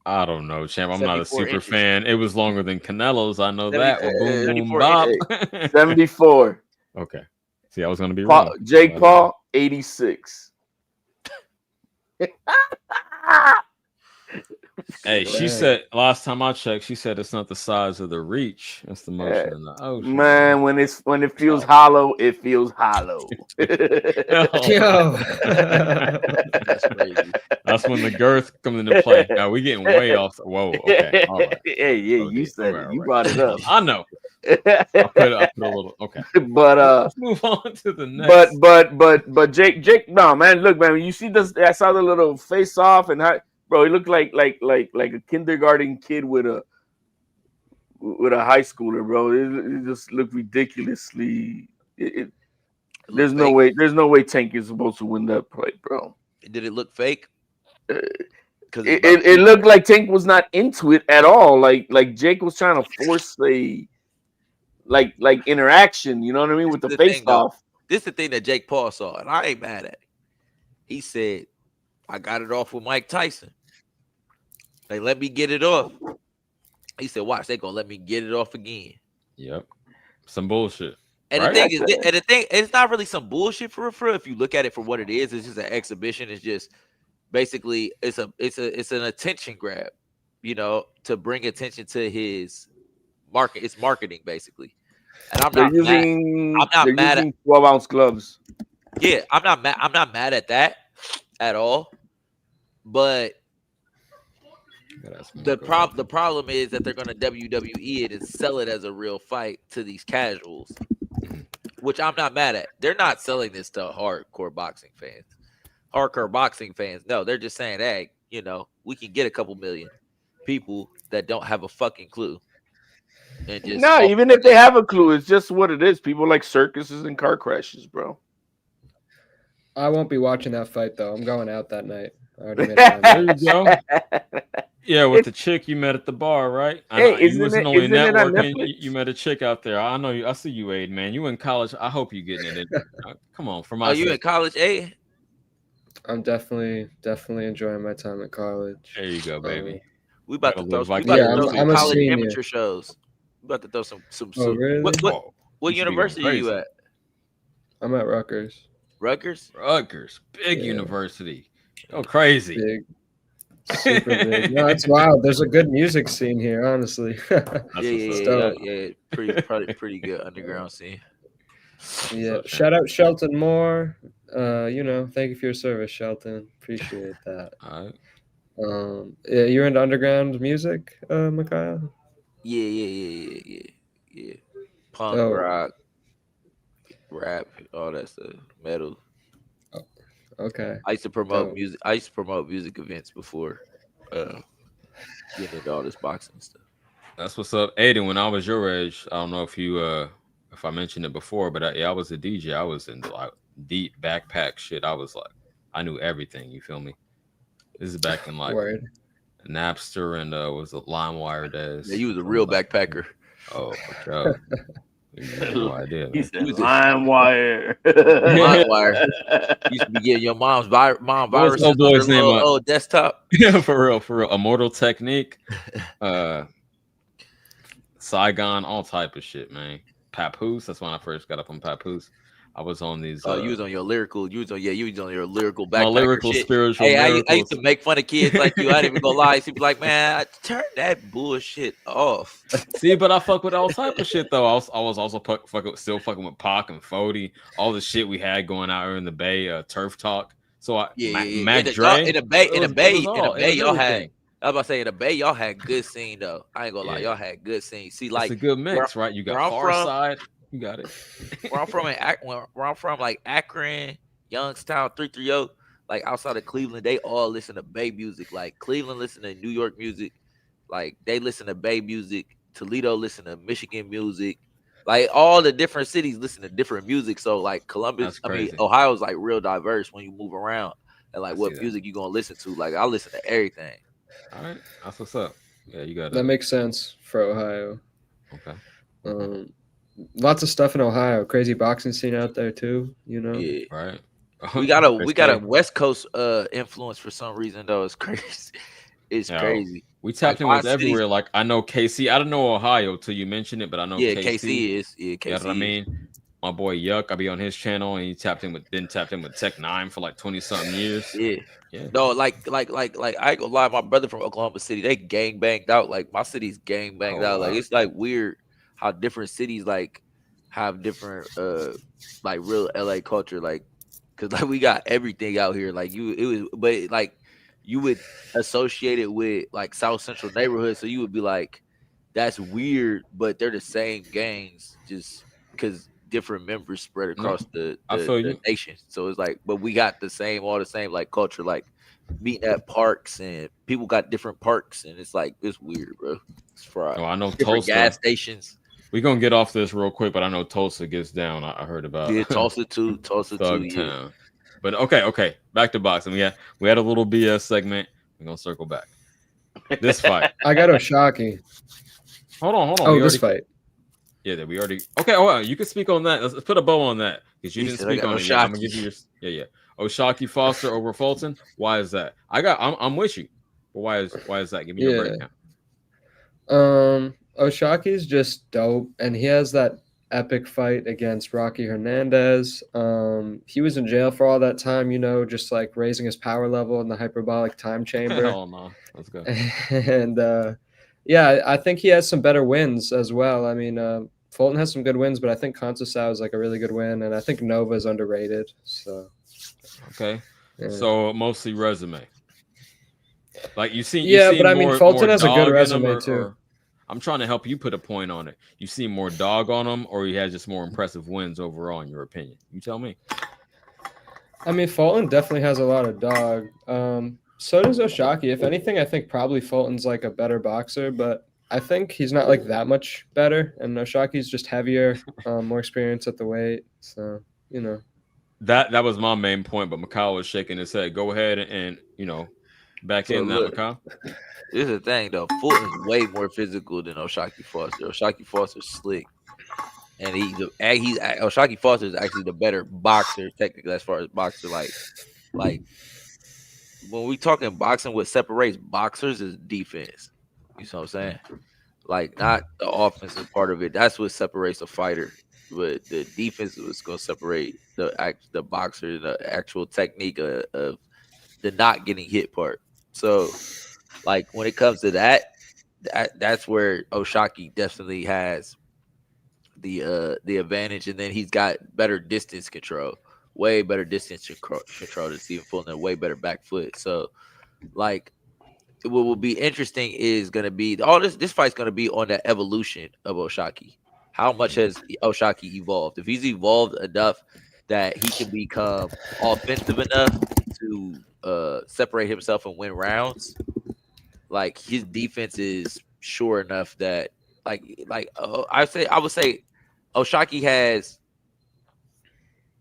I don't know, champ. I'm not a super fan. It was longer than Canelo's. I know that. Boom, boom, bop. 74. Okay. See, I was going to be wrong. Jake Paul, 86. Hey, she said last time I checked, she said it's not the size of the reach, it's the motion in the ocean. Man, when it feels hollow, it feels hollow. Yo. That's crazy. That's when the girth comes into play. Now we getting way off. Whoa, okay. All right. Hey, you said it. You brought it up. I know. I put a little okay. But let's move on to the next. But Jake, no man, look, man, you see this? I saw the little face off and how, bro, he looked like a kindergarten kid with a high schooler, bro. It just looked ridiculously. There's no way Tank is supposed to win that fight, bro. Did it look fake? Because it looked like Tank was not into it at all. Like Jake was trying to force a like interaction. You know what I mean, with the face off. this is the thing that Jake Paul saw, and I ain't mad at it. He said, I got it off with Mike Tyson. They let me get it off. He said, watch, they gonna let me get it off again. Yep. Some bullshit. And right? the thing, it's not really some bullshit for real. If you look at it for what it is, it's just an exhibition. It's just basically it's an attention grab, you know, to bring attention to his market. It's marketing basically. And I'm not mad at 12-ounce gloves. Yeah, I'm not mad at that at all. But the problem is that they're gonna WWE it and sell it as a real fight to these casuals, which I'm not mad at. They're not selling this to hardcore boxing fans. Hardcore boxing fans, no, they're just saying, hey, you know, we can get a couple million people that don't have a fucking clue. And just even if they have a clue, it's just what it is. People like circuses and car crashes, bro. I won't be watching that fight though. I'm going out that night. I already made time. There you go. Yeah, with the chick you met at the bar, right? You wasn't only networking. You met a chick out there. I know you. I see you, Aid, man. You in college. I hope you getting it in. Come on, for my you in college, Aid? I'm definitely enjoying my time at college. There you go, baby. We about to throw some college amateur shows. We about to throw some. Oh, really? What university are you at? I'm at Rutgers. Rutgers, big university. Oh, crazy. Big. Super big. No, it's wild. There's a good music scene here, honestly. Yeah. Pretty good underground scene. Yeah. Shout out Shelton Moore. You know, thank you for your service, Shelton. Appreciate that. All right. Yeah, you're into underground music, Mikhail? Yeah. Punk, rock, rap, all that stuff, metal. Okay. I used to promote music. I used to promote music events before getting into all this boxing stuff. That's what's up, Aiden. When I was your age, I don't know if you if I mentioned it before, but I was a DJ. I was in like deep backpack shit. I was like, I knew everything. You feel me? This is back in like Napster and was it LimeWire days. Yeah, you was a real backpacker. Oh, for sure. No idea. He said LimeWire. LimeWire. Used to be getting your mom's viruses on her little desktop. Yeah, for real. Immortal Technique, Saigon, all type of shit, man. Papoose. That's when I first got up on Papoose. I was on these. You was on your lyrical. You was on your lyrical backpacker. My lyrical, shit. spiritual. Hey, I used to make fun of kids like you. I didn't even go lie. She'd be like, "Man, turn that bullshit off." See, but I fuck with all type of shit though. I was also still fucking with Pac and Fody, all the shit we had going out here in the Bay, Turf Talk. So Mac Dre in the Bay, y'all had. I was about to say in the Bay, y'all had good scene though. I ain't gonna lie, y'all had good scene. See, like it's a good mix, right? You got Farside. You got it. where I'm from, like Akron, Youngstown, 330, like outside of Cleveland, they all listen to Bay music. Like Cleveland listen to New York music, like they listen to Bay music. Toledo listen to Michigan music. Like all the different cities listen to different music. So like Columbus, Ohio's like real diverse when you move around and like what music you gonna listen to. Like I listen to everything. All right, that's what's up. Yeah, you got that. Makes sense for Ohio. Okay. Lots of stuff in Ohio. Crazy boxing scene out there too. You know. Yeah. Right. We got a West Coast influence for some reason though. It's crazy. It's crazy. We tapped in with everywhere. Like I know KC. I don't know Ohio till you mentioned it, but I know KC is. Yeah, KC. You know what I mean? My boy Yuck, I be on his channel, and he tapped in with Tech 9 for like 20-something years. Yeah. No, like I ain't gonna lie. My brother from Oklahoma City, they gang banged out. Like my city's gang banged out. Like it's like weird how different cities like have different like real LA culture. Like, cause like we got everything out here. Like but like you would associate it with like South Central neighborhoods, so you would be like, that's weird, but they're the same gangs, just because different members spread across the nation. So it's like, but we got all the same like culture, like meeting at parks, and people got different parks, and it's like it's weird, bro. It's fried. I know different Tulsa gas stations. We're gonna get off this real quick, but I know Tulsa gets down. I heard about Tulsa too. Thug Town. But okay. Back to boxing. We had a little BS segment. We're gonna circle back. This fight. I got Oshaki. Hold on. Oh, this fight. Yeah, that we already. Okay, you can speak on that. Let's put a bow on that. because you didn't speak on it yet. I'm gonna give you your Oshaki Foster over Fulton. Why is that? I'm with you, but why is that? Give me your breakdown. Oshaki's just dope, and he has that epic fight against Rocky Hernandez. He was in jail for all that time, just like raising his power level in the hyperbolic time chamber. Hell no, let's go. And yeah, I think he has some better wins as well. I mean, Fulton has some good wins, but I think Conceição is like a really good win, and I think Nova is underrated. So okay, yeah. So mostly resume. Like you see, but I mean, Fulton has a good resume too. I'm trying to help you put a point on it. You see more dog on him, or he has just more impressive wins overall, in your opinion? You tell me. I mean, Fulton definitely has a lot of dog. So does Oshaki. If anything, I think probably Fulton's like a better boxer, but I think he's not like that much better. And Oshaki's just heavier, more experience at the weight. So, That was my main point, but Mikhail was shaking his head. Go ahead and back in that, Mikhail. This is the thing, though. Fulton's way more physical than Oshaki Foster. Oshaki Foster's slick, and Oshaki Foster is actually the better boxer, technically, as far as boxer. Like when we talking boxing, what separates boxers is defense. You know what I'm saying? Like not the offensive part of it. That's what separates a fighter. But the defense is going to separate the boxer, the actual technique of the not getting hit part. So. Like when it comes to that's where Oshaki definitely has the advantage, and then he's got better distance control, way better distance control than Stephen Fulton, way better back foot. So, like, what will be interesting is going to be this fight's going to be on the evolution of Oshaki. How much has Oshaki evolved? If he's evolved enough that he can become offensive enough to separate himself and win rounds. Like his defense is sure enough that I would say Oshaki has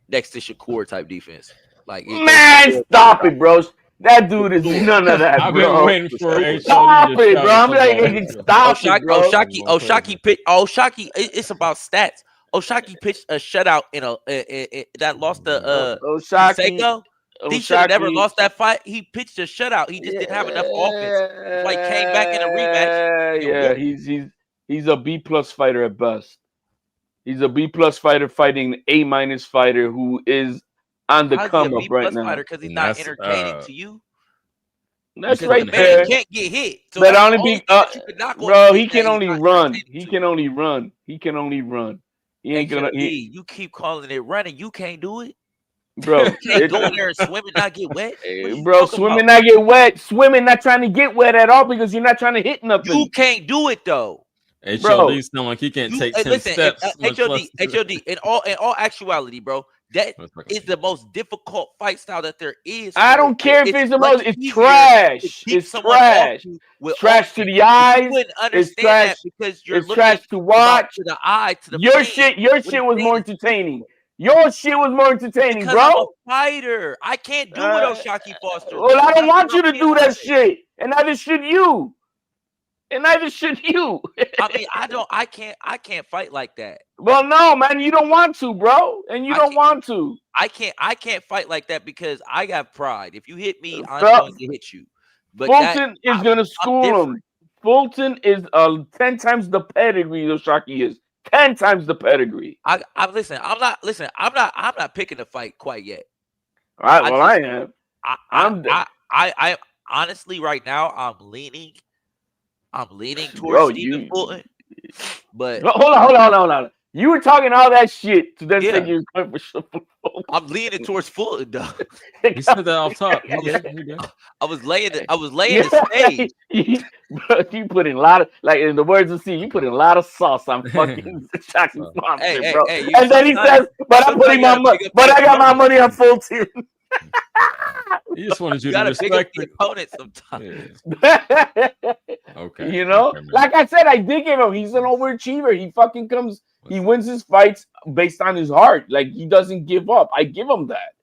next to Shakur type defense. Like man, stop it, bro. That dude is none of that, I've bro. been waiting for stop it, bro. I'm like, stop it, bro. Oshaki. It's about stats. Oshaki pitched a shutout in that lost the Seiko. He should have never lost that fight. He pitched a shutout. He just didn't have enough offense. Like came back in a rematch. Yeah, he's a B+ fighter at best. He's a B+ fighter fighting an A- fighter who is on the come up right now. Because he's not entertaining to you. That's right there. He can't get hit. So but only be bro. He can only run. He can only run. He can only run. He ain't gonna. You keep calling it running. You can't do it. Bro, can't go in there and swim and not get wet. Bro, swimming not get wet. Swimming not trying to get wet at all because you're not trying to hit nothing. You can't do it though. HOD sound like he can't take 10 steps. HOD, in all actuality, bro, that is the most difficult fight style that there is. I don't care if it's the most. It's trash. It's trash. Trash to the eyes. It's trash because you're trash to watch. To the eye. To the your shit was more entertaining. Your shit was more entertaining, because bro. I'm a fighter. I can't do what Oshaki Foster. Well, I don't want you to do that shit, and neither should you. And neither should you. I mean, I can't fight like that. Well, no, man, you don't want to, bro, and you don't want to. I can't fight like that because I got pride. If you hit me, I'm going to hit you. But Fulton is going to school him. Fulton is 10 times the pedigree Oshaki is. 10 times the pedigree. I'm not picking the fight quite yet. All right, well, I am. I honestly right now I'm leaning towards Stephen Fulton. But hold on. You were talking all that shit to then say you were going for Fulton. I'm leaning towards Fulton, though. You said that off top. I was laying the stage. Bro, you put in a lot of, like in the words of C, you put in a lot of sauce on fucking Jackson Thompson, bro. And then he says, "But I'm putting my money, but I got my money on Fulton." He just wanted you to respect the opponent sometimes. Okay. You know, like I said, I did give him. He's an overachiever. He fucking comes. He wins his fights based on his heart. Like he doesn't give up. I give him that.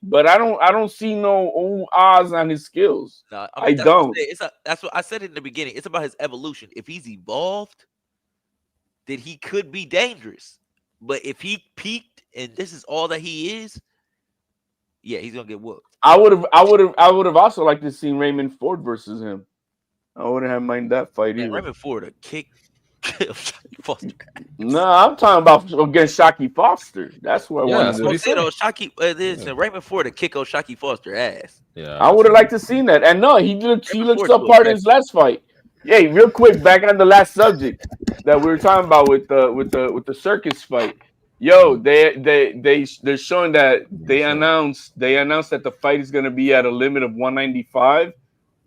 But I don't see no odds on his skills. No, I don't. That's what I said in the beginning. It's about his evolution. If he's evolved, then he could be dangerous. But if he peaked and this is all that he is, yeah, he's gonna get whooped. I would have also liked to see Raymond Ford versus him. I wouldn't have minded that fight either. Raymond Ford a kick Foster. No, I'm talking about against Shockey Foster. That's what I wanted to say. Raymond Ford a kick Shockey Foster ass. Yeah, I would have liked to see that. And no, he looked subpar in his last fight. Hey, real quick, back on the last subject that we were talking about with the circus fight. Yo, they're showing that they announced that the fight is gonna be at a limit of 195,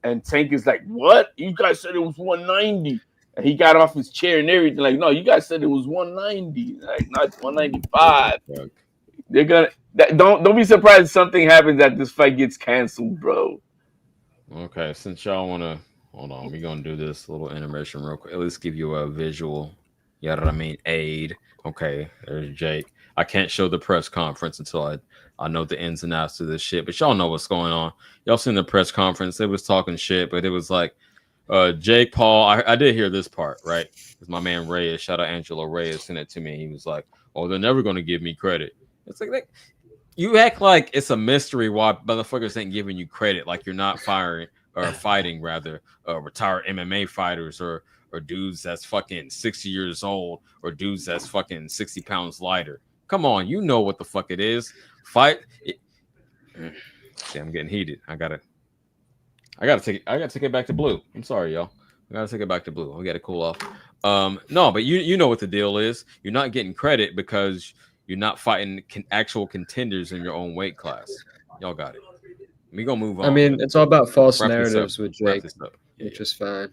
and Tank is like, "What? You guys said it was 190." And he got off his chair and everything. Like, no, you guys said it was 190, like not 195. They're gonna don't be surprised if something happens that this fight gets canceled, bro. Okay, since y'all wanna hold on, we're gonna do this little intermission real quick. At least give you a visual, you know what I mean, aid. Okay, there's Jake. I can't show the press conference until I know the ins and outs of this shit, but y'all know what's going on. Y'all seen the press conference? They was talking shit, but it was like Jake Paul. I did hear this part, right? Because my man Reyes, shout out Angelo Reyes, sent it to me. He was like, "Oh, they're never gonna give me credit." It's like you act like it's a mystery why motherfuckers ain't giving you credit, like you're not fighting rather retired MMA fighters or dudes that's fucking 60 years old or dudes that's fucking 60 pounds lighter. Come on, you know what the fuck it is. Fight. See, I'm getting heated. I gotta take it back to blue. I'm sorry, y'all. I gotta take it back to blue. I gotta cool off. No, but you know what the deal is. You're not getting credit because you're not fighting actual contenders in your own weight class. Y'all got it. We gonna move on. I mean, it's all about false narratives with Jake, which is fine.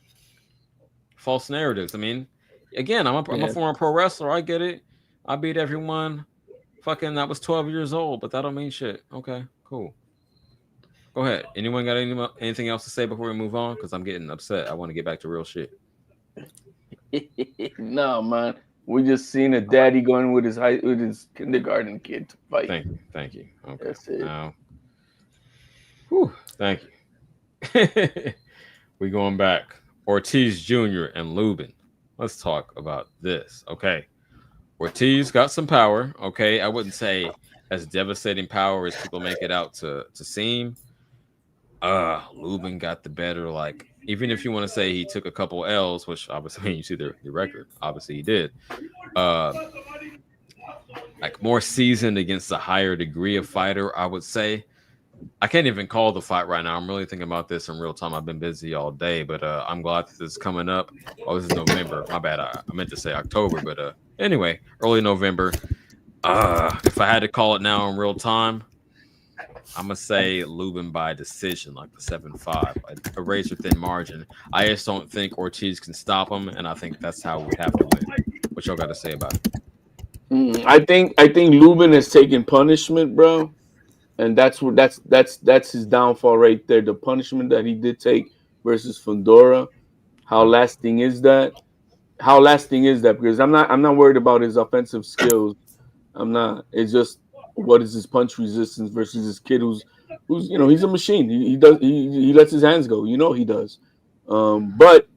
False narratives. I mean, again, I'm a former pro wrestler. I get it. I beat everyone. Fucking, I was 12 years old, but that don't mean shit. Okay, cool. Go ahead. Anyone got anything else to say before we move on? Because I'm getting upset. I want to get back to real shit. No, man. We just seen a daddy going with his kindergarten kid to fight. Thank you. Okay. That's it. Now, whew, thank you. We going back. Ortiz Jr. and Lubin. Let's talk about this. Okay. Ortiz got some power. Okay. I wouldn't say as devastating power as people make it out to seem. Lubin got the better, like, even if you want to say he took a couple L's, which obviously, I mean, you see the record, obviously he did. Like more seasoned against a higher degree of fighter, I would say. I can't even call the fight right now. I'm really thinking about this in real time. I've been busy all day, but I'm glad that this is coming up. Oh, this is November. My bad. I meant to say October, but anyway, early November. If I had to call it now in real time, I'm going to say Lubin by decision, like the 7-5, a razor thin margin. I just don't think Ortiz can stop him, and I think that's how we have to win. What y'all got to say about it? I think Lubin has taken punishment, bro. And that's his downfall right there. The punishment that he did take versus Fundora. How lasting is that? Because I'm not worried about his offensive skills. I'm not. It's just what is his punch resistance versus this kid who's he's a machine. He lets his hands go. He does. But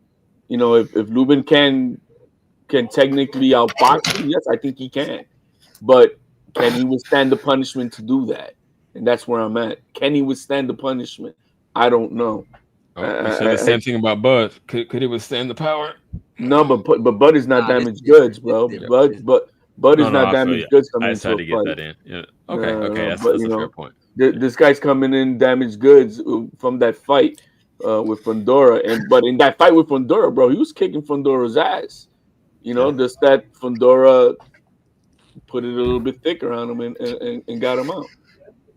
if Lubin can technically outbox him, yes, I think he can. But can he withstand the punishment to do that? And that's where I'm at. Can he withstand the punishment? I don't know. You said the same thing about Bud. Could he withstand the power? No, but Bud is not damaged goods, bro. Bud is not damaged goods coming into a fight. I just had to get that in. Yeah. Okay. That's a fair point. This guy's coming in damaged goods from that fight with Fundora, but in that fight with Fundora, bro, he was kicking Fundora's ass. Just that Fundora put it a little bit thicker on him and got him out.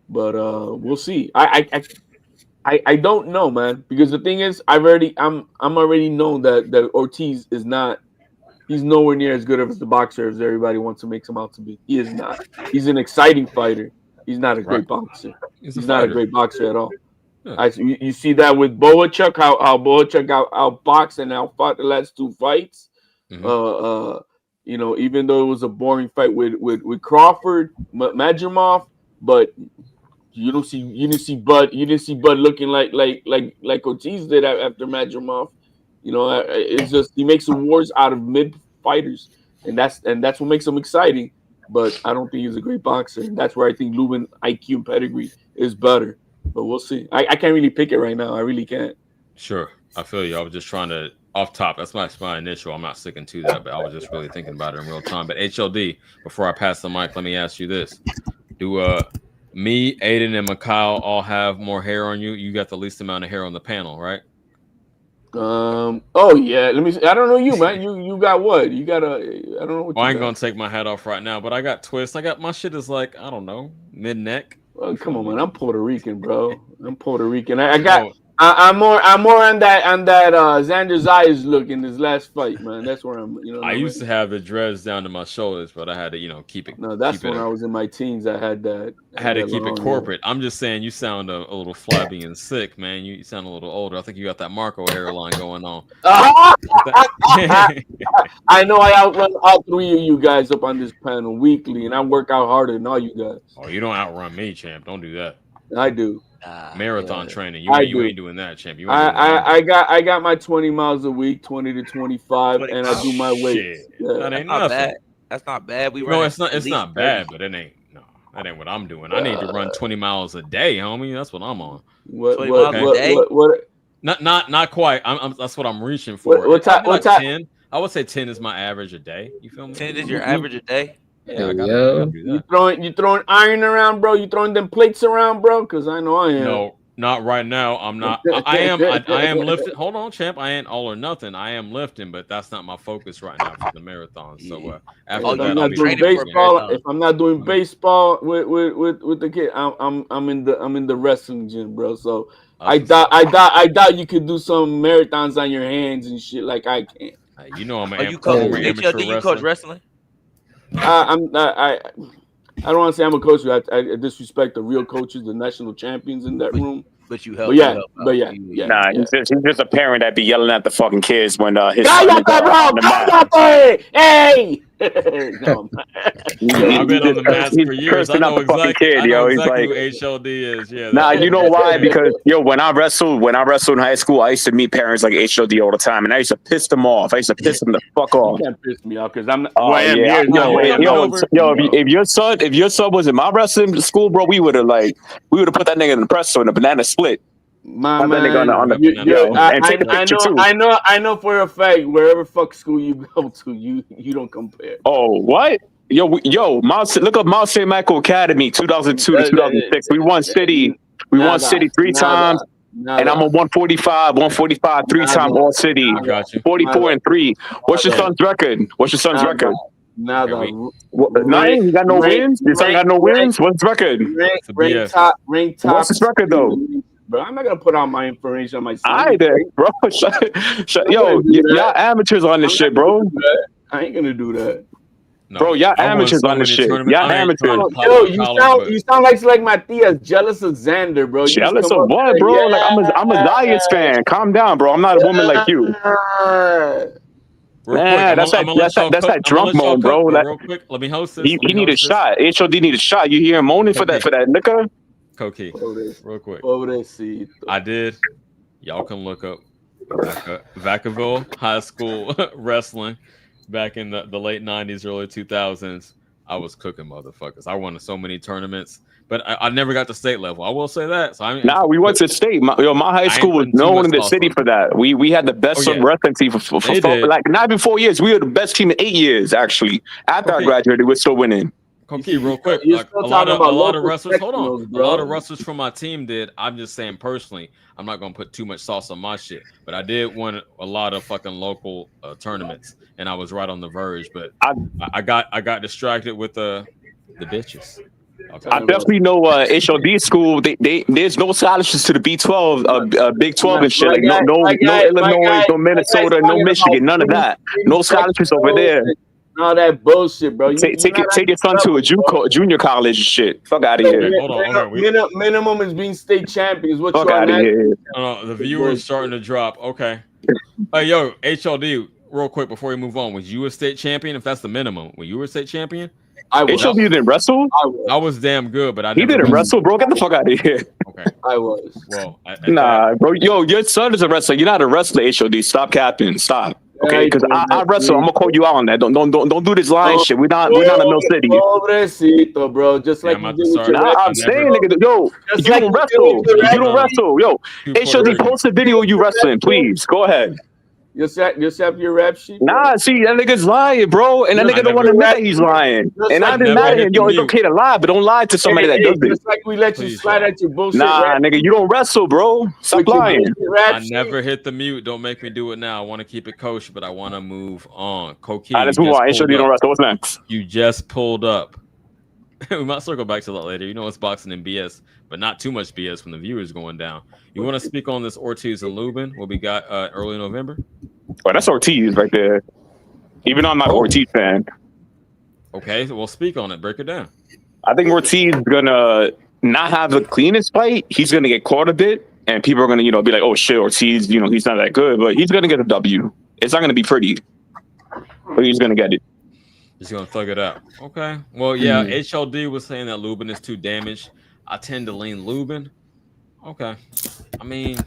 But we'll see. I don't know, man, because the thing is, I'm already known that Ortiz is not. He's nowhere near as good as the boxer as everybody wants to make him out to be. He is not. He's an exciting fighter. He's not a great boxer. He's not a great boxer at all. Yeah. You see that with Boachuk, how Boachuk outboxed and outfought the last two fights. Mm-hmm. Even though it was a boring fight with Crawford, Makhmudov, but you didn't see Bud looking like Ortiz did after Makhmudov. It's just he makes awards out of mid fighters, and that's what makes him exciting. but I don't think he's a great boxer. And that's where I think Lubin IQ and pedigree is better. But we'll see. I can't really pick it right now. I really can't. Sure. I feel you. I was just trying to off top. That's my initial. I'm not sticking to that, but I was just really thinking about it in real time. But HLD, before I pass the mic, let me ask you this. Do me, Aiden, and Mikhail all have more hair on you? You got the least amount of hair on the panel, right? Oh yeah. Let me see. I don't know you, man. You got what? You got a I don't know what I ain't gonna take my hat off right now, but I got twists. I got my shit is like, I don't know, mid-neck. Oh, come on, man. I'm Puerto Rican, bro. I'm Puerto Rican. I'm more on that Xander Zayas look in his last fight, man. That's where I'm. You know, I used to have the dreads down to my shoulders, but I had to, keep it. No, that's when I was in my teens. I had that. I had to keep it corporate. I'm just saying, you sound a little flabby and sick, man. You sound a little older. I think you got that Marco hairline going on. I know I outrun all three of you guys up on this panel weekly, and I work out harder than all you guys. Oh, you don't outrun me, champ. Don't do that. I do. Marathon training. You ain't doing that, champ. I got my 20 miles a week, 20 to 25, and I do my weight. Yeah. That ain't nothing. Bad. That's not bad. It's not bad, but that ain't what I'm doing. I need to run 20 miles a day, homie. That's what I'm on. 20 miles a day? Not quite. That's what I'm reaching for. What time? 10. I would say 10 is my average a day. You feel me? 10 is your average a day? Yeah, I gotta do that. You throwing iron around, bro? You throwing them plates around, bro? Because I know I am. No, not right now. I'm not. I am lifting. Hold on, champ. I ain't all or nothing. I am lifting, but that's not my focus right now for the marathon. So after that, I'll be doing baseball. If I'm not doing baseball with the kid, I'm in the wrestling gym, bro. So I doubt you could do some marathons on your hands and shit like I can. I'm an amateur wrestler. You coach wrestling? I don't want to say I'm a coach. I disrespect the real coaches, the national champions in that room. But you help. But yeah. He's just a parent that be yelling at the fucking kids when his. Hey! No, I've been on the mats for years. I know exactly who HLD is. Yeah. Nah, you know why? Because when I wrestled in high school, I used to meet parents like HLD all the time, and I used to piss them off. I used to piss them the fuck off. You can't piss me off because I'm. If your son was in my wrestling school, bro, we would have put that nigga in the presser in a banana split. My man, I know for a fact wherever fuck school you go to, you don't compare. Oh, what? Yo, look up Mount St. Michael Academy, 2002 to 2006. We won city 3 times, and I'm a 145 3-time all city. 44-3. What's your son's record? Nada. Nothing? You got no wins? Your son got no wins? What's his record? Rank top. What's his record though? Bro, I'm not gonna put out my information on my site. Either, bro. Y'all amateurs on this shit, bro. I ain't gonna do that. No, bro, y'all amateurs on this shit. Y'all amateurs. Yo, you sound like my tia, jealous of Xander, bro. Jealous of what, bro? Yeah. Like I'm a Zayas fan. Calm down, bro. I'm not a woman like you. Man, that's that drunk moan, bro. Real quick, let me host this. He need a shot. HOD need a shot. You hear him moaning for that liquor? Koki, real quick. I did. Y'all can look up Vacaville High School wrestling back in the late 90s, early 2000s. I was cooking motherfuckers. I won so many tournaments, but I never got to state level. I will say that. So we went to state. My high school was known in the city for that. We had the best wrestling team for not even 4 years. We were the best team in 8 years, actually. After I graduated, we're still winning. Koki, real quick, like a lot of wrestlers. Hold on, a lot of wrestlers from my team did. I'm just saying personally, I'm not gonna put too much sauce on my shit, but I did win a lot of fucking local tournaments, and I was right on the verge. But I got distracted with the bitches. Okay. I definitely know HOD school. There's no scholarships to the B12, Big 12 and shit. Like no Illinois, no Minnesota, no Michigan, none of that. No scholarships over there. All that bullshit, bro. Take your son to a junior college and shit. Fuck out of here. Hold on. Minimum is being state champions. What fuck out of here. The viewers starting to drop. Okay. Hey, yo, HLD, real quick before we move on. Was you a state champion? If that's the minimum, were you a state champion? I was. HLD didn't wrestle? I was damn good, but he didn't wrestle, bro. Get the fuck out of here. Okay. I was. Well, nah, bro. Yo, your son is a wrestler. You're not a wrestler, HLD. Stop capping. Stop. Okay, because I wrestle. I'm gonna call you out on that. Don't do this lying shit. We're not in Mill City. Pobrecito, bro. Just like you did with your rep. I'm saying, nigga, yo, Just you like don't you wrestle. did with You your don't rep. wrestle. Yo, HOD, post a video of you wrestling, please. Go ahead. You accept your rap sheet, bro? Nah, see, that nigga's lying, bro. And that nigga don't want to admit that he's lying. And I didn't mad at him. Yo, it's okay to lie, but don't lie to somebody that does it. Just like we let you slide at your bullshit. Nah, nigga, you don't wrestle, bro. Stop lying. I never hit the mute. Don't make me do it now. I want to keep it kosher, but I want to move on. Coquille, let's move on. HOD don't wrestle. What's next? You just pulled up. We might circle back to that later. You know it's boxing and BS, but not too much BS when the viewers going down. You want to speak on this Ortiz and Lubin? What we got early November? Oh, that's Ortiz right there. Even though I'm not an Ortiz fan. Okay, so we'll speak on it. Break it down. I think Ortiz is gonna not have the cleanest fight. He's gonna get caught a bit, and people are gonna, be like, "Oh shit, Ortiz, he's not that good," but he's gonna get a W. It's not gonna be pretty, but he's gonna get it. He's gonna thug it out. Okay. Well, yeah. HLD was saying that Lubin is too damaged. I tend to lean Lubin. Okay. I mean,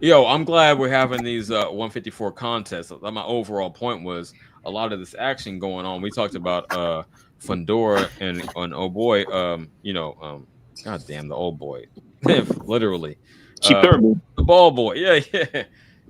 I'm glad we're having these 154 contests. My overall point was a lot of this action going on. We talked about Fundora and oh boy, god damn, the old boy, literally, Thurman, the ball boy. Yeah.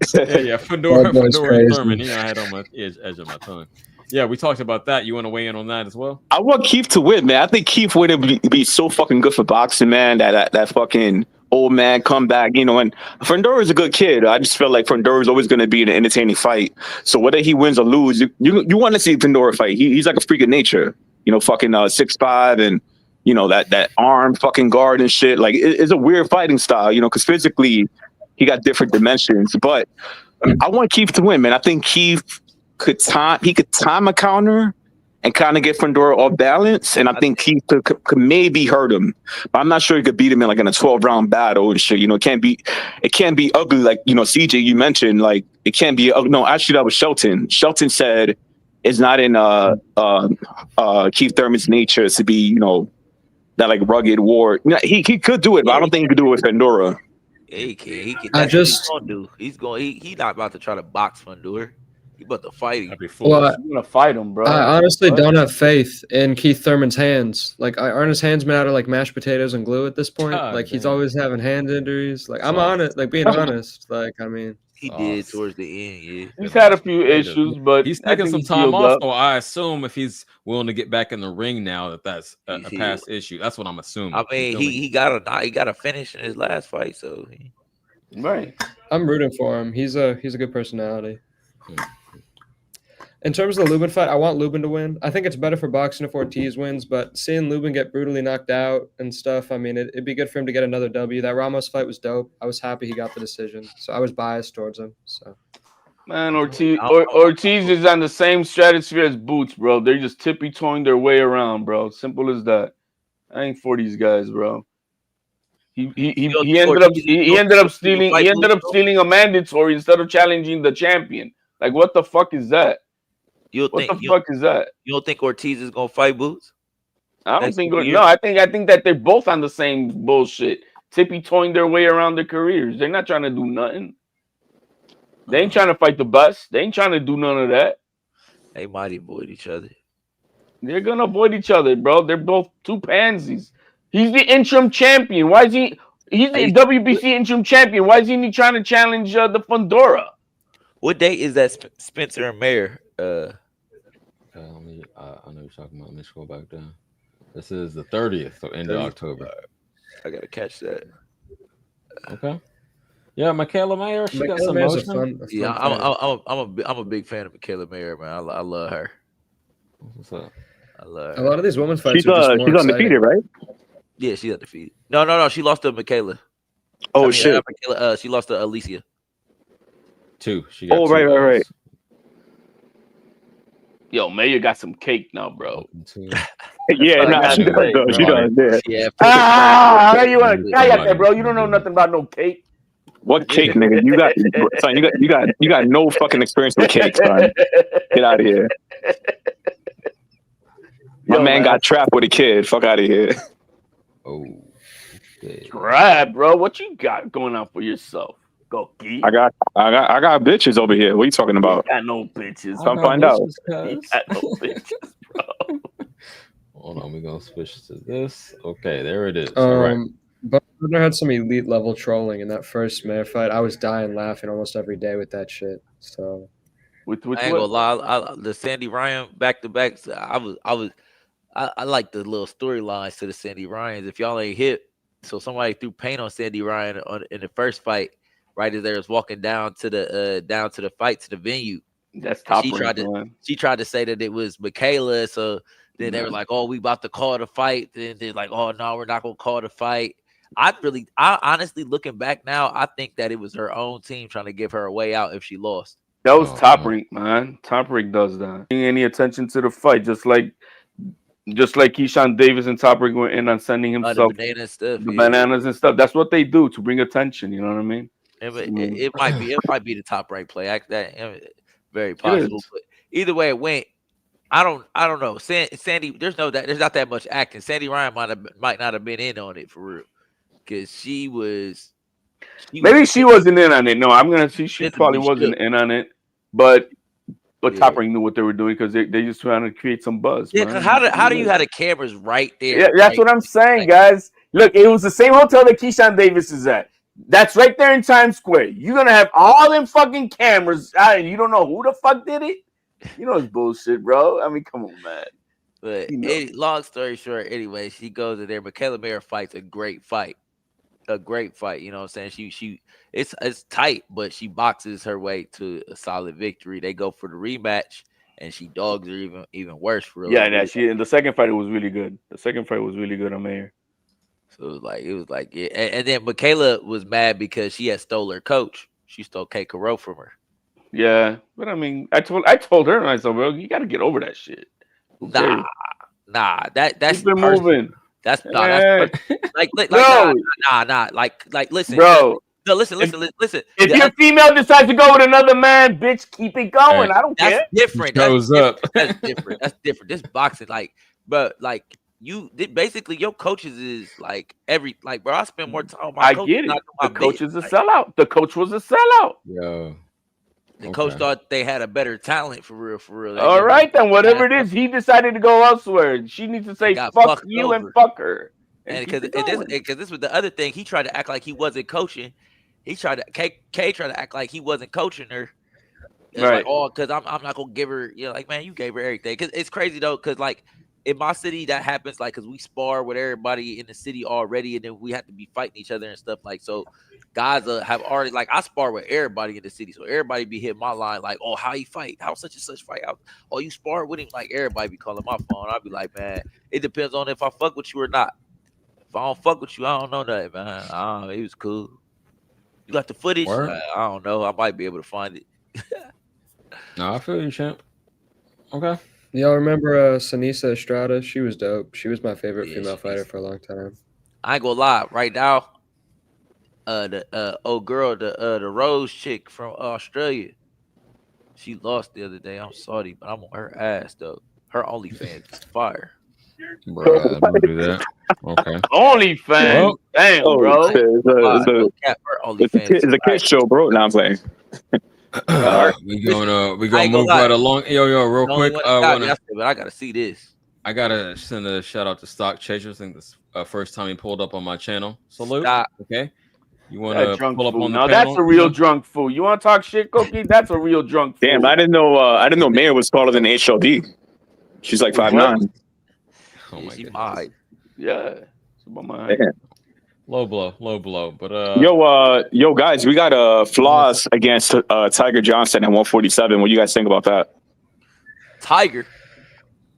Fundora and Thurman. I had on my edge of my tongue. Yeah, we talked about that. You want to weigh in on that as well? I want Keith to win, man. I think Keith would be so fucking good for boxing, man. That fucking old man comeback, and Fundora is a good kid. I just feel like Fundora is always going to be an entertaining fight. So whether he wins or loses, you want to see Fundora fight. He's like a freak of nature, fucking 6'5", and that arm fucking guard and shit. Like it's a weird fighting style, because physically he got different dimensions. But I want Keith to win, man. I think Keith could time a counter and kind of get Fundora off balance, and I think Keith could maybe hurt him, but I'm not sure he could beat him in a 12-round battle and shit. It can't be ugly like CJ you mentioned. Like it can't be ugly. No, actually that was Shelton. Shelton said it's not in Keith Thurman's nature to be that like rugged war. He could do it, but I don't think he could do it with Fundora. Yeah, he can. He can. That's what he's gonna do. He's not about to try to box Fundora. He about to fight him. Well, I'm gonna fight him, bro. I honestly don't have faith in Keith Thurman's hands. Like, aren't his hands made out of like mashed potatoes and glue at this point? He's always having hand injuries. Like, I'm honest. Like, being honest. Like, I mean, he did towards the end. Yeah, he's had a few issues, but he's taking some time off. So I assume if he's willing to get back in the ring now, that's a past issue. That's what I'm assuming. I mean, he got a finish in his last fight, so right. I'm rooting for him. He's a good personality. In terms of the Lubin fight, I want Lubin to win. I think it's better for boxing if Ortiz wins, but seeing Lubin get brutally knocked out and stuff, I mean, it'd be good for him to get another W. That Ramos fight was dope. I was happy he got the decision, so I was biased towards him. So, man, Ortiz is on the same stratosphere as Boots, bro. They're just tippy-toeing their way around, bro. Simple as that. I ain't for these guys, bro. He ended up stealing a mandatory instead of challenging the champion. Like, what the fuck is that? What the fuck is that? You don't think Ortiz is gonna fight Boots? I don't think. No, I think that they're both on the same bullshit, tippy-toeing their way around their careers. They're not trying to do nothing. They ain't trying to fight the best. They ain't trying to do none of that. They might avoid each other. They're gonna avoid each other, bro. They're both two pansies. He's the interim champion. Why is he? He's the WBC interim champion. Why is he trying to challenge the Fundora? What date is that Spencer and Mayer? I know you're talking about. Let me scroll back down. This is the 30th, so end of October. I gotta catch that. Okay. Yeah, Michaela Mayer. She got some motion. Yeah, I'm a big fan of Michaela Mayer, man. I love her. What's up? I love her. A lot of these women's fights she's undefeated, right? Yeah, she's undefeated. No. She lost to Michaela. Oh shit. Michaela, she lost to Alicia. 2. She got 2 right. Yo, Mayer got some cake now, bro. Yeah, she does. Yeah. How you want to guy out there, bro? You don't know nothing about no cake. What cake, nigga? You got no fucking experience with cake, son. Get out of here. My man got trapped with a kid. Fuck out of here. Oh, right, bro. What you got going on for yourself? Goki. I got bitches over here. What are you talking about? You got no bitches. Come find out. You got no bitches, bro. Hold on, we're gonna switch to this. Okay, there it is. All right. But I had some elite level trolling in that first Mare fight. I was dying laughing almost every day with that shit. So I ain't gonna lie. The Sandy Ryan back to back. I like the little storylines to the Sandy Ryans. If y'all ain't hip, so somebody threw paint on Sandy Ryan in the first fight, right as they was walking down to the fight to the venue. That's top. She tried to say that it was Michaela. So then they were like, "Oh, we about to call the fight." Then they're like, "Oh no, we're not gonna call the fight." I honestly, looking back now, I think that it was her own team trying to give her a way out if she lost. That was Top Rank, man. Top Rank does that. Paying any attention to the fight, just like Keyshawn Davis and Top Rank went in on sending himself the bananas and stuff. That's what they do to bring attention. You know what I mean? It might be the Top Rank play. That very possible. But either way it went, I don't know. Sandy, there's not that much acting. Sandy Ryan might not have been in on it for real, because she wasn't in on it. No, I'm gonna see she probably wasn't in on it, but Top Rank knew what they were doing because they just trying to create some buzz. Yeah, because how do you have the cameras right there? Yeah, that's what I'm saying, guys. Look, it was the same hotel that Keyshawn Davis is at. That's right there in Times Square. You're gonna have all them fucking cameras, and you don't know who the fuck did it. You know it's bullshit, bro. I mean, come on, man. But long story short, anyway, she goes in there. Michaela Mayer fights a great fight. You know what I'm saying? It's tight, but she boxes her way to a solid victory. They go for the rematch, and she dogs her even worse for real. Yeah, in the second fight, it was really good. The second fight was really good on Mayer. So it was like yeah. And then Michaela was mad because she had stole her coach. She stole Kay Caro from her. Yeah, but I mean, I told her, and I said, "Bro, you got to get over that shit." Nah, that's been moving. That's listen, bro. No, listen. If your female decides to go with another man, bitch, keep it going. I don't care. Different. That's different. That's different. This boxing, basically your coaches is bro. I spend more time. I get it. The coach is a sellout. The coach was a sellout. Yeah. The coach thought they had a better talent for real. All right, then whatever it is, he decided to go elsewhere. She needs to say fuck you and fuck her. And because this was the other thing, he tried to act like he wasn't coaching. Kay tried to act like he wasn't coaching her. It's like, oh, because I'm not gonna give her. Man, you gave her everything. Because it's crazy though, because in my city that happens because we spar with everybody in the city already, and then we have to be fighting each other and stuff so. Guys have already I spar with everybody in the city, so everybody be hitting my line oh, how he fight, how such and such fight, oh, you spar with him, everybody be calling my phone. I'll be like, man, it depends on if I fuck with you or not. If I don't fuck with you, I don't know nothing, man. It was cool. You got the footage? I don't know. I might be able to find it. No, I feel you, champ. Okay. Y'all remember Sanisa Estrada? She was dope. She was my favorite female fighter for a long time. I ain't gonna lie. Right now, the old girl, the Rose chick from Australia, she lost the other day. I'm sorry, but I'm on her ass though. Her OnlyFans is fire. Bro, I don't do that. Okay. OnlyFans, damn, bro. It's a kid show, bro. Now I'm playing. We gonna move right along. Yo, real quick. But I gotta see this. I gotta send a shout out to Stock Chasers. I think this first time he pulled up on my channel. Salute. Stop. Okay. You want to pull up on the panel? That's a real drunk fool. You want to talk shit, Cookie? That's a real drunk fool. Damn, I didn't know Mayor was taller than HLD. She's like 5'9". Oh my god. Yeah. Low blow. But yo, guys, we got a floss against Tiger Johnson at 147. What do you guys think about that? Tiger.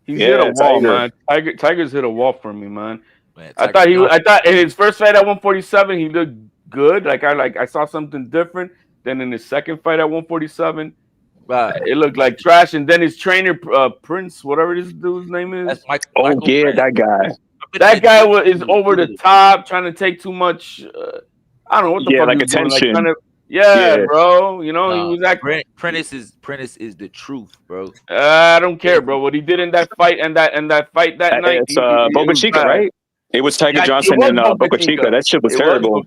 He's hit a wall, man. Tiger's hit a wall for me, man. I thought in his first fight at 147 he looked good. I saw something different. Then in his second fight at 147, it looked like trash. And then his trainer, Prince, whatever this dude's name is. That's Michael Prince. That guy. That guy is over the top, trying to take too much. I don't know what the fuck he's attention. Doing. Bro. You know, he was acting. Prentice is the truth, bro. I don't care, bro. What he did in that fight and that fight that night. It's Boca Chica, right? It was Tiger Johnson and Boca Chica. That shit was terrible.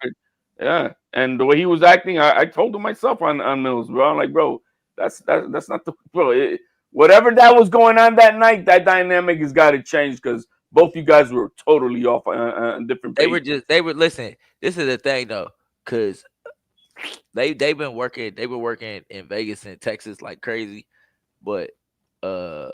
Yeah, and the way he was acting, I told him myself on Mills, bro. I'm like, bro, that's not the bro. Whatever that was going on that night, that dynamic has got to change because both you guys were totally off on different pages. They were listen. This is the thing though, because they were working in Vegas and Texas like crazy, but the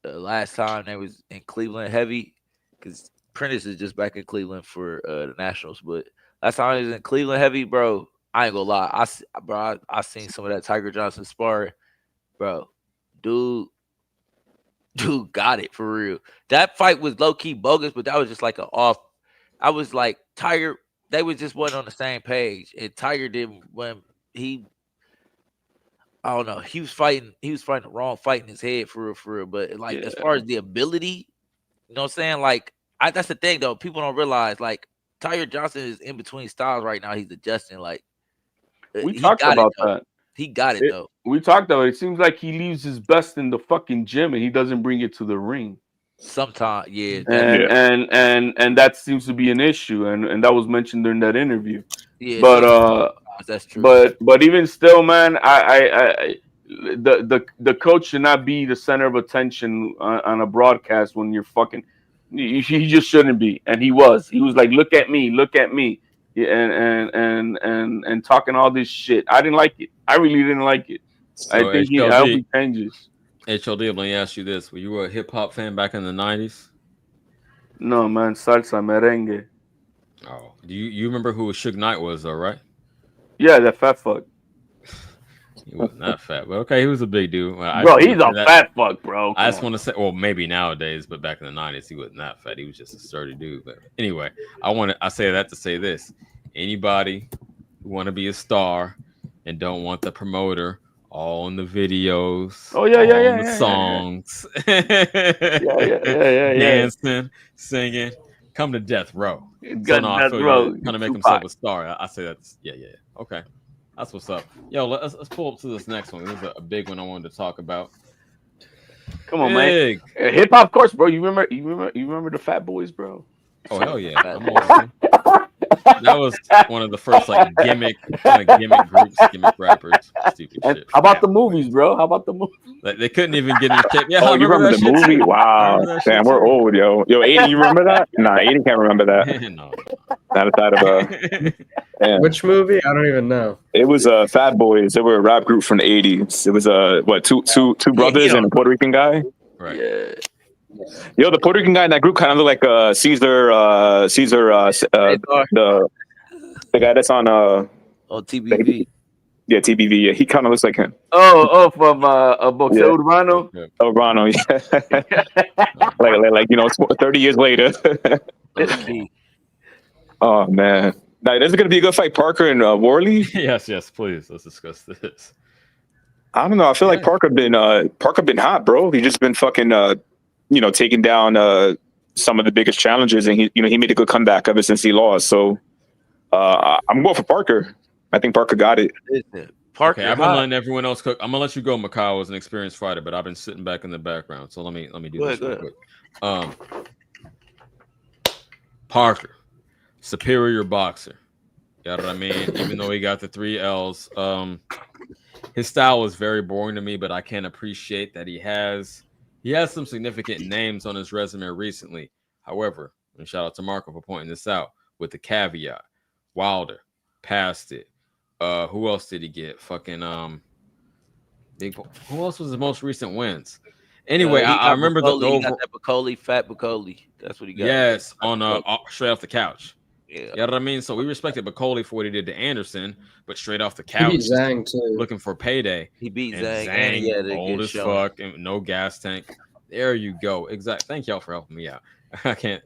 last time they was in Cleveland heavy, because Prentice is just back in Cleveland for the Nationals, but last time he was in Cleveland heavy, bro. I ain't gonna lie, I seen some of that Tiger Johnson spar, bro. Dude got it for real. That fight was low key bogus, but that was just like an off. I was like Tiger. They was just wasn't on the same page, and Tiger didn't when he. I don't know. He was fighting the wrong fight in his head for real. But like as far as the ability, you know what I'm saying? Like that's the thing though. People don't realize like Tiger Johnson is in between styles right now. He's adjusting. Like we talked about that. He got it though. We talked about it. It seems like he leaves his best in the fucking gym and he doesn't bring it to the ring. Sometimes, yeah. And that seems to be an issue, and that was mentioned during that interview. Yeah, but that's true. But even still, man, the coach should not be the center of attention on a broadcast when you're fucking. He just shouldn't be, and he was. He was like, "Look at me, and talking all this shit." I didn't like it. I really didn't like it. So I think I hope he changes. HLD, let me ask you this: were you a hip hop fan back in the 90s? No, man, salsa merengue. Oh, you remember who Suge Knight was, though, right? Yeah, that fat fuck. He wasn't that fat, but okay, he was a big dude. Bro, he's a fat fuck, bro. I just want to say, well, maybe nowadays, but back in the 90s, he wasn't that fat. He was just a sturdy dude. But anyway, I say that to say this: anybody who want to be a star and don't want the promoter all in the videos, the songs, dancing, singing, come to death row. So no, I feel you kind of make himself a star. I say that's okay. That's what's up. Yo, let's pull up to this next one. This is a big one I wanted to talk about. Come on, man. Hip hop course, bro. You remember the Fat Boys, bro? Oh hell yeah. That was one of the first like gimmick groups, gimmick rappers. Stupid shit. How about the movies, bro? How about the movies? Like, they couldn't even get in shape. Yeah, you remember the movie? Too. Wow. Damn, we're old, yo. Yo, Aiden, you remember that? Nah, Aiden can't remember that. No. Not aside of Which movie? I don't even know. It was Fat Boys. They were a rap group from the 80s. It was two brothers and a Puerto Rican guy. Right. Yeah. Yo, the Puerto Rican guy in that group kind of looked like Caesar, the guy that's on TBV. Yeah, TBV. Yeah, he kind of looks like him. From Boxeo Urbano. Urbano, yeah. like 30 years later. Oh man, now this is gonna be a good fight, Parker and Wardley. Yes, please. Let's discuss this. I don't know. I feel like Parker been hot, bro. He just been fucking taking down some of the biggest challenges, and he made a good comeback ever since he lost. So I'm going for Parker. I think Parker got it. Parker, okay, I've been letting everyone else cook. I'm gonna let you go. Macau was an experienced fighter, but I've been sitting back in the background. So let me do this real quick. Parker, superior boxer. You know what I mean? Even though he got the 3 L's, his style was very boring to me. But I can appreciate that he has some significant names on his resume recently. However, and shout out to Marco for pointing this out with the caveat: Wilder passed it. Who else did he get? Fucking who else was his most recent wins? Anyway, I remember he got that Bacoli, Fat Bacoli. That's what he got. Yes, on straight off the couch. Yeah. You know what I mean? So we respected Bacoli for what he did to Anderson, but straight off the couch, he beat Zhang too. Looking for payday. He beat Zhang. Zhang old as fuck, and no gas tank. There you go. Exactly. Thank y'all for helping me out. I can't.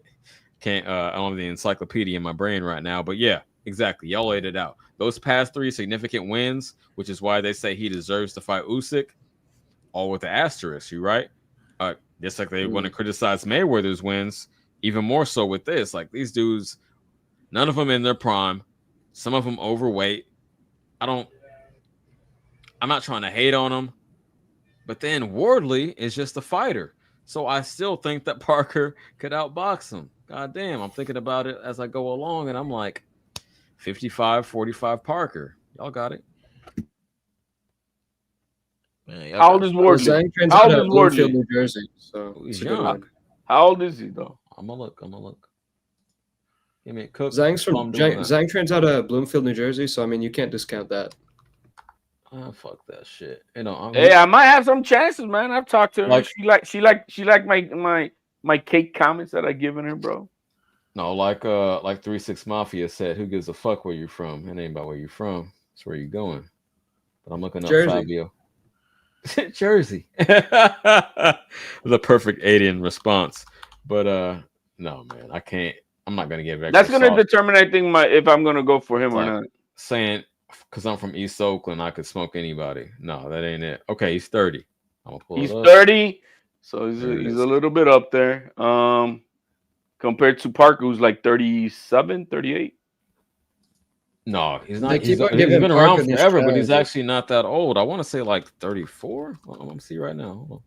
I don't have the encyclopedia in my brain right now, but yeah, exactly. Y'all laid it out. Those past 3 significant wins, which is why they say he deserves to fight Usyk, all with the asterisk, you right? Just like they want to criticize Mayweather's wins, even more so with this. Like these dudes, none of them in their prime, some of them overweight. I'm not trying to hate on them, but then Wardley is just a fighter. So I still think that Parker could outbox him. God damn, I'm thinking about it as I go along, and I'm like, 55-45 Parker. Y'all got it. Man, how old is Wardley? How old is Bloomfield, New Jersey? So he's young. How old is he though? I'm gonna look. Give me a cook. Zhang trains out of Bloomfield, New Jersey. So I mean, you can't discount that. Oh, fuck that shit. Hey, I might have some chances, man. I've talked to her. She like my cake comments that I given her, bro. No, like 3-6 Mafia said, who gives a fuck where you're from? It ain't about where you're from. It's where you're going. But I'm looking up Fabio. Jersey. The perfect alien response. But no, man, I can't. I'm not gonna give it. That's gonna determine, I think, if I'm gonna go for him or not. Saying because I'm from East Oakland, I could smoke anybody. No, that ain't it. Okay, he's 30. I'm gonna pull it up. 30, so he's a little bit up there. Compared to Parker, who's like 37, 38. No, he's not. He's been around forever, but he's actually not that old. I want to say like 34. Let me see right now. Hold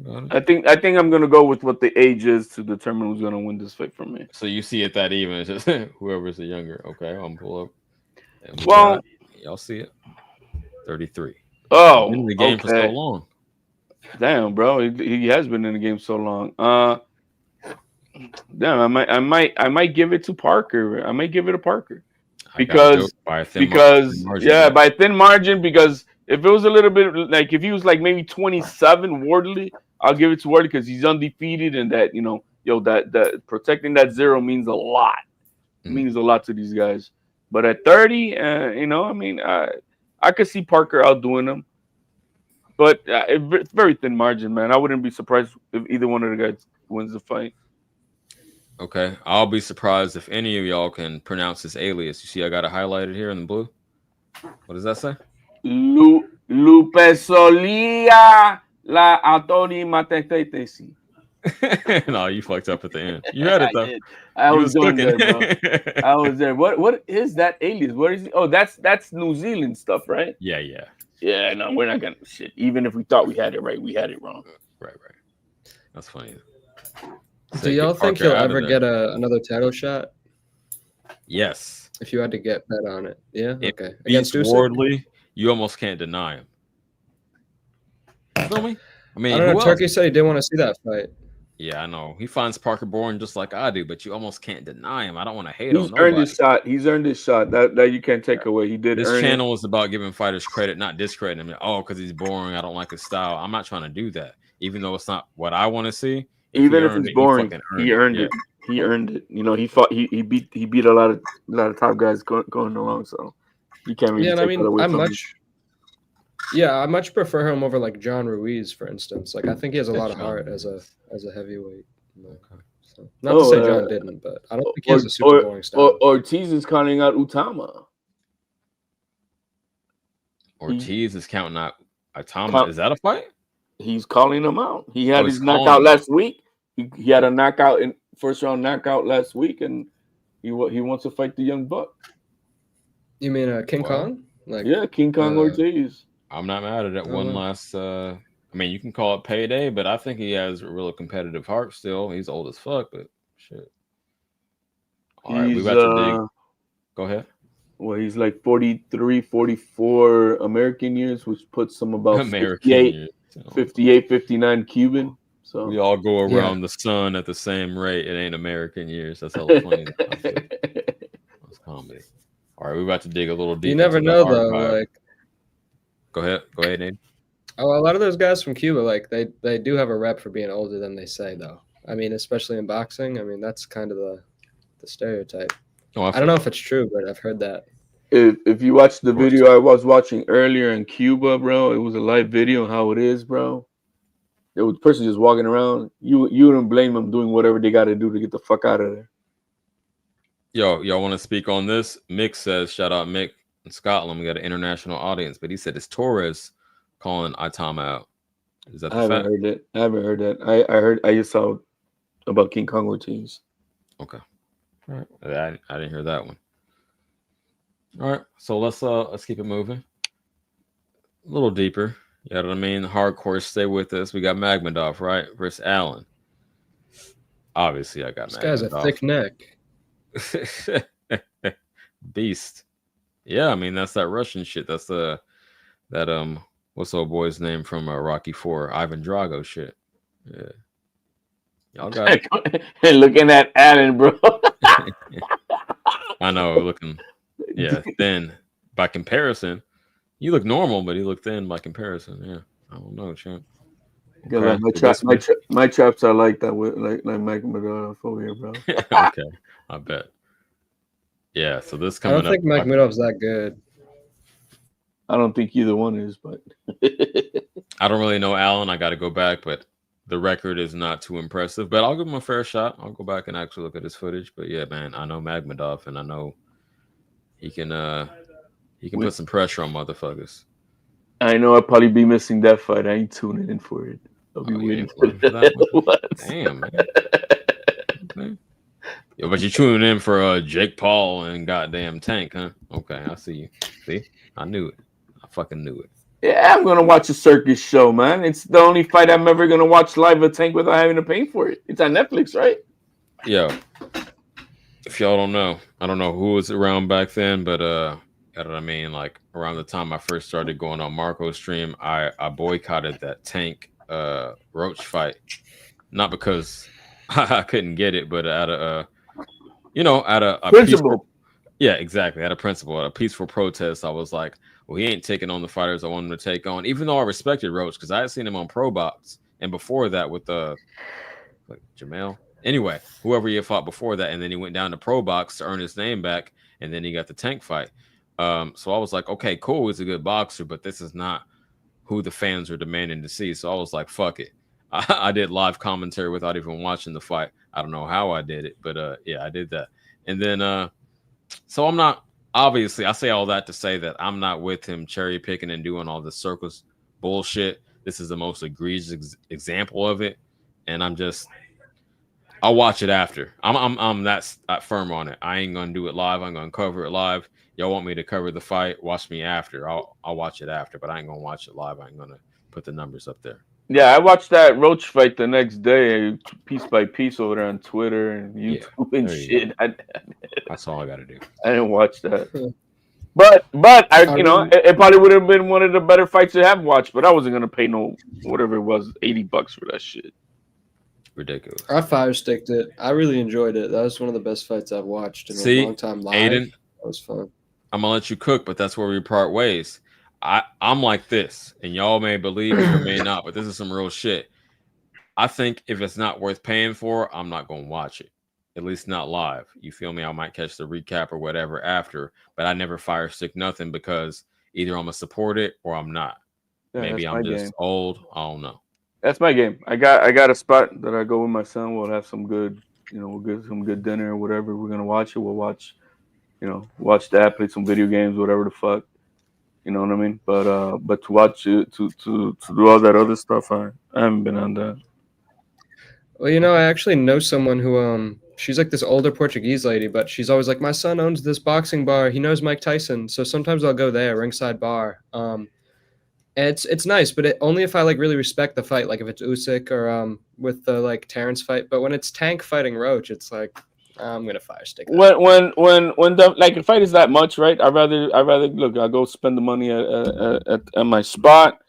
on. I think I'm gonna go with what the age is to determine who's gonna win this fight for me. So you see it that even, it's just whoever's the younger. Okay, I'm pull up. Well, y'all see it. 33. Oh, been in the game for so long. Damn, bro, he has been in the game so long. Damn, I might give it to Parker. I might give it to Parker because by a thin margin. Because if it was a little bit like if he was like maybe 27, Wardley, I'll give it to Wardley because he's undefeated and that that protecting that 0 means a lot. It means a lot to these guys. But at 30, I could see Parker outdoing him. But it's very thin margin, man. I wouldn't be surprised if either one of the guys wins the fight. Okay, I'll be surprised if any of y'all can pronounce his alias. You see, I got it highlighted here in the blue. What does that say? Lupe Solia la autori matetesi. No, you fucked up at the end. You had it though. I was doing there, bro. I was there. What is that alias? What is it? Oh, that's New Zealand stuff, right? Yeah. Yeah, no, we're not gonna shit. Even if we thought we had it right, we had it wrong. Right. That's funny. Do y'all think he'll ever get another title shot? Yes. If you had to get bet on it. Yeah? Okay. Against Wardley, you almost can't deny him. You feel me? I mean, I don't know. Turkey said he didn't want to see that fight. Yeah, I know. He finds Parker boring just like I do, but you almost can't deny him. I don't want to hate on nobody. He's earned his shot. He's earned his shot. That you can't take away. He did. This channel is about giving fighters credit, not discrediting him. Oh, because he's boring. I don't like his style. I'm not trying to do that. Even though it's not what I want to see. Even if it's boring, he earned it. He earned it. He fought. He beat a lot of top guys going along. So you can't really take that away from him. I much prefer him over like John Ruiz, for instance. Like I think he has a lot of heart as a heavyweight. So, not to say John didn't, but I don't think he has a super boring style. Ortiz is counting out Utama. Ortiz is counting out Utama. Is that a fight? He's calling him out. He had his knockout last week. He had a knockout in first round knockout last week, and he wants to fight the young buck. You mean King Kong? King Kong Ortiz. I'm not mad at it. One last. I mean, you can call it payday, but I think he has a real competitive heart still. He's old as fuck, but shit. All right, we got to dig. Go ahead. Well, he's like 43, 44 American years, which puts him about 58, 59 Cuban. So we all go around the sun at the same rate. It ain't American years. That's hella funny. That's comedy. All right, we're about to dig a little deeper. You never know, though. Like, go ahead, Nate. Oh, a lot of those guys from Cuba, like they do have a rep for being older than they say, though. I mean, especially in boxing. I mean, that's kind of the stereotype. Oh, I don't know if it's true, but I've heard that. If you watch the video I was watching earlier in Cuba, bro, it was a live video on how it is, bro. There was a person just walking around. You wouldn't blame them doing whatever they got to do to get the fuck out of there. Yo, y'all want to speak on this? Mick says, shout out Mick in Scotland. We got an international audience, but he said it's Torres calling Itama out. Is that the fact? I haven't heard that. I just saw about King Kong Ortiz. Okay. All right. I didn't hear that one. All right. So let's keep it moving. A little deeper. You know what I mean? Hardcore, stay with us. We got Makhmudov, right? Versus Allen. Obviously, I got this Makhmudov. Guy's a thick neck. Beast. Yeah, I mean that's that Russian shit. That's that what's old boy's name from Rocky 4? Ivan Drago shit. Yeah. Y'all got it. Looking at Allen, bro. I know, looking thin. By comparison, you look normal, but he looked thin by comparison. Yeah. I don't know, champ. Okay. My traps are like that with like Makhmudov over here, bro. Okay. I bet. Yeah, so this coming up. I don't think Makhmudov's that good. I don't think either one is, but I don't really know Allen. I got to go back, but the record is not too impressive. But I'll give him a fair shot. I'll go back and actually look at his footage. But yeah, man, I know Makhmudov, and I know he can put some pressure on motherfuckers. I know I'll probably be missing that fight. I ain't tuning in for it. I'll be waiting for that. Damn, man. Okay. Yo, but you're tuning in for Jake Paul and goddamn Tank, huh? Okay, I see you. See, I knew it. I fucking knew it. Yeah, I'm gonna watch a circus show, man. It's the only fight I'm ever gonna watch live at Tank without having to pay for it. It's on Netflix, right? Yo, if y'all don't know, I don't know who was around back then, but you know what I mean? Like around the time I first started going on Marco's stream, I boycotted that Tank Roach fight, not because I couldn't get it, but out of out of a principle. Yeah, exactly. At a principle, at a peaceful protest, I was like, well, he ain't taking on the fighters I want him to take on, even though I respected Roach because I had seen him on Pro Box and before that with like Jamel. Anyway, whoever he had fought before that, and then he went down to Pro Box to earn his name back, and then he got the Tank fight. So I was like, okay, cool, he's a good boxer, but this is not who the fans are demanding to see. So I was like, fuck it. I did live commentary without even watching the fight. I don't know how I did it, but yeah, I did that. And then so I'm not, obviously, I say all that to say that I'm not with him cherry picking and doing all this circus bullshit. This is the most egregious example of it, and I'll watch it after. I'm that firm on it. I ain't gonna do it live. I'm gonna cover it live. Y'all want me to cover the fight? Watch me after. I'll watch it after, but I ain't gonna watch it live. I ain't gonna put the numbers up there. Yeah, I watched that Roach fight the next day, piece by piece over there on Twitter and YouTube and shit. That's all I got to do. I didn't watch that, but it probably would have been one of the better fights I have watched. But I wasn't gonna pay no whatever it was, $80 for that shit. Ridiculous. I fire sticked it. I really enjoyed it. That was one of the best fights I've watched in a long time live. Aiden, that was fun. I'm gonna let you cook, but that's where we part ways. I'm like this, and y'all may believe it or may not, but this is some real shit. I think if it's not worth paying for, I'm not going to watch it. At least not live. You feel me? I might catch the recap or whatever after, but I never fire stick nothing because either I'm going to support it or I'm not. Yeah, maybe I'm just old. I don't know. That's my game. I got a spot that I go with my son. We'll have some good, we'll get some good dinner or whatever. We're going to watch it. We'll watch, watch that, play some video games, whatever the fuck. You know what I mean? But to watch it, to do all that other stuff, I haven't been on that. Well, I actually know someone who she's like this older Portuguese lady, but she's always like, my son owns this boxing bar. He knows Mike Tyson, so sometimes I'll go there, ringside bar. And it's nice, but only if I like really respect the fight, like if it's Usyk or with the like Terrence fight. But when it's Tank fighting Roach, it's like, I'm gonna fire stick. When the like a fight is that much, right? I rather look. I go spend the money at my spot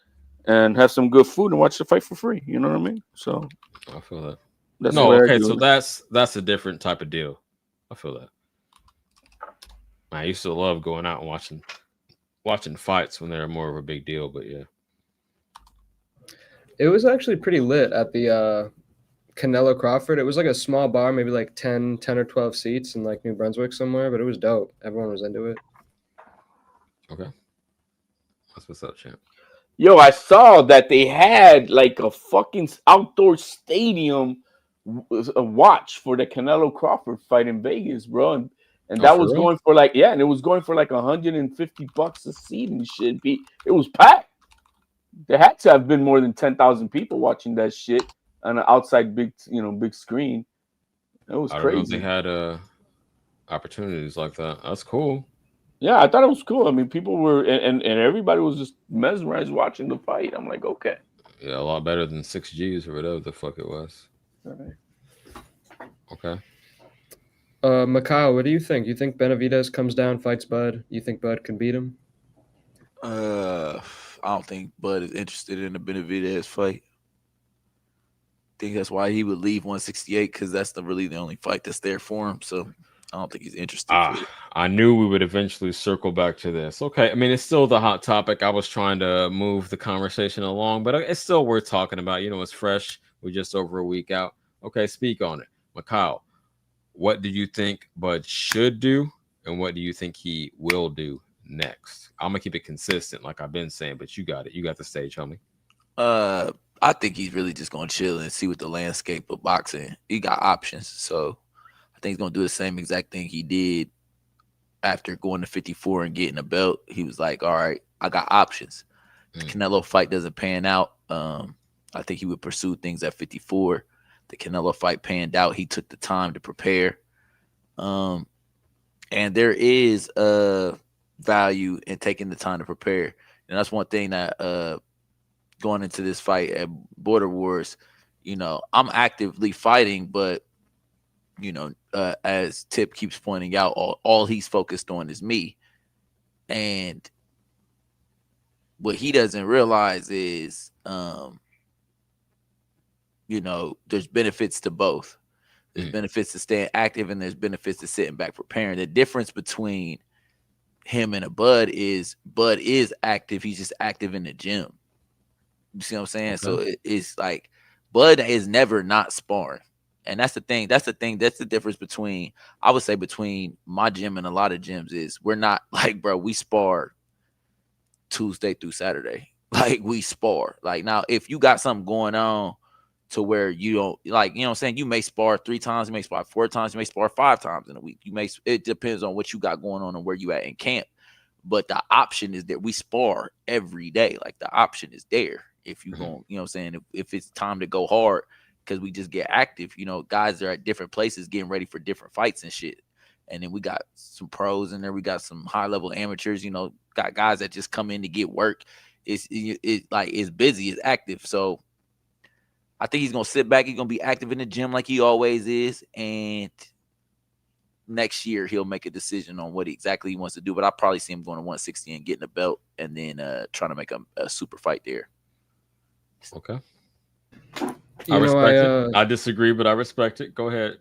and have some good food and watch the fight for free. You know what I mean? So I feel that. That's so that's a different type of deal. I feel that. I used to love going out and watching fights when they're more of a big deal, but yeah, it was actually pretty lit at the Canelo Crawford. It was like a small bar, maybe like 10 or 12 seats in like New Brunswick somewhere, but it was dope. Everyone was into it. Okay. That's what's up, champ. Yo, I saw that they had like a fucking outdoor stadium a watch for the Canelo Crawford fight in Vegas, bro. And that was going for like, and it was going for like $150 a seat and shit. It was packed. There had to have been more than 10,000 people watching that shit on an outside big screen. It was crazy. They had opportunities like that. That's cool. Yeah, I thought it was cool. I mean, people were and everybody was just mesmerized watching the fight. I'm like, okay. Yeah, a lot better than 6Gs or whatever the fuck it was. All right. Okay. Mikhail, what do you think? You think Benavidez comes down, fights Bud? You think Bud can beat him? I don't think Bud is interested in the Benavidez fight. I think that's why he would leave 168 because that's really the only fight that's there for him. So I don't think he's interested. I knew we would eventually circle back to this. Okay, I mean, it's still the hot topic. I was trying to move the conversation along, but it's still worth talking about. You know, it's fresh. We're just over a week out. Okay, speak on it. Mikhail, what do you think Bud should do, and what do you think he will do next? I'm going to keep it consistent, like I've been saying, but you got it. You got the stage, homie. I think he's really just going to chill and see what the landscape of boxing. He got options, so I think he's going to do the same exact thing he did after going to 54 and getting a belt. He was like, all right, I got options. The Canelo fight doesn't pan out. I think he would pursue things at 54. The Canelo fight panned out. He took the time to prepare. And there is a value in taking the time to prepare. And that's one thing that going into this fight at Border Wars, you know, I'm actively fighting, but you know, as Tip keeps pointing out, all he's focused on is me. And what he doesn't realize is, you know, there's benefits to both. There's benefits to staying active and there's benefits to sitting back preparing. The difference between him and a Bud is active. He's just active in the gym. You see what I'm saying? Okay. So it's like Bud is never not sparring. And that's the thing. That's the difference between, I would say, between my gym and a lot of gyms is we're not like, bro, we spar Tuesday through Saturday. Like we spar. Like now, if you got something going on to where you don't like, you know what I'm saying? You may spar 3 times, you may spar 4 times, you may spar 5 times in a week. It depends on what you got going on and where you at in camp. But the option is that we spar every day. Like the option is there. If you going, you know what I'm saying? If it's time to go hard, because we just get active, you know, guys are at different places getting ready for different fights and shit. And then we got some pros in there. We got some high level amateurs, you know, got guys that just come in to get work. It's busy, it's active. So I think he's going to sit back. He's going to be active in the gym like he always is. And next year he'll make a decision on what exactly he wants to do. But I'll probably see him going to 160 and getting a belt and then trying to make a super fight there. Okay. I respect it. I disagree, but I respect it. Go ahead.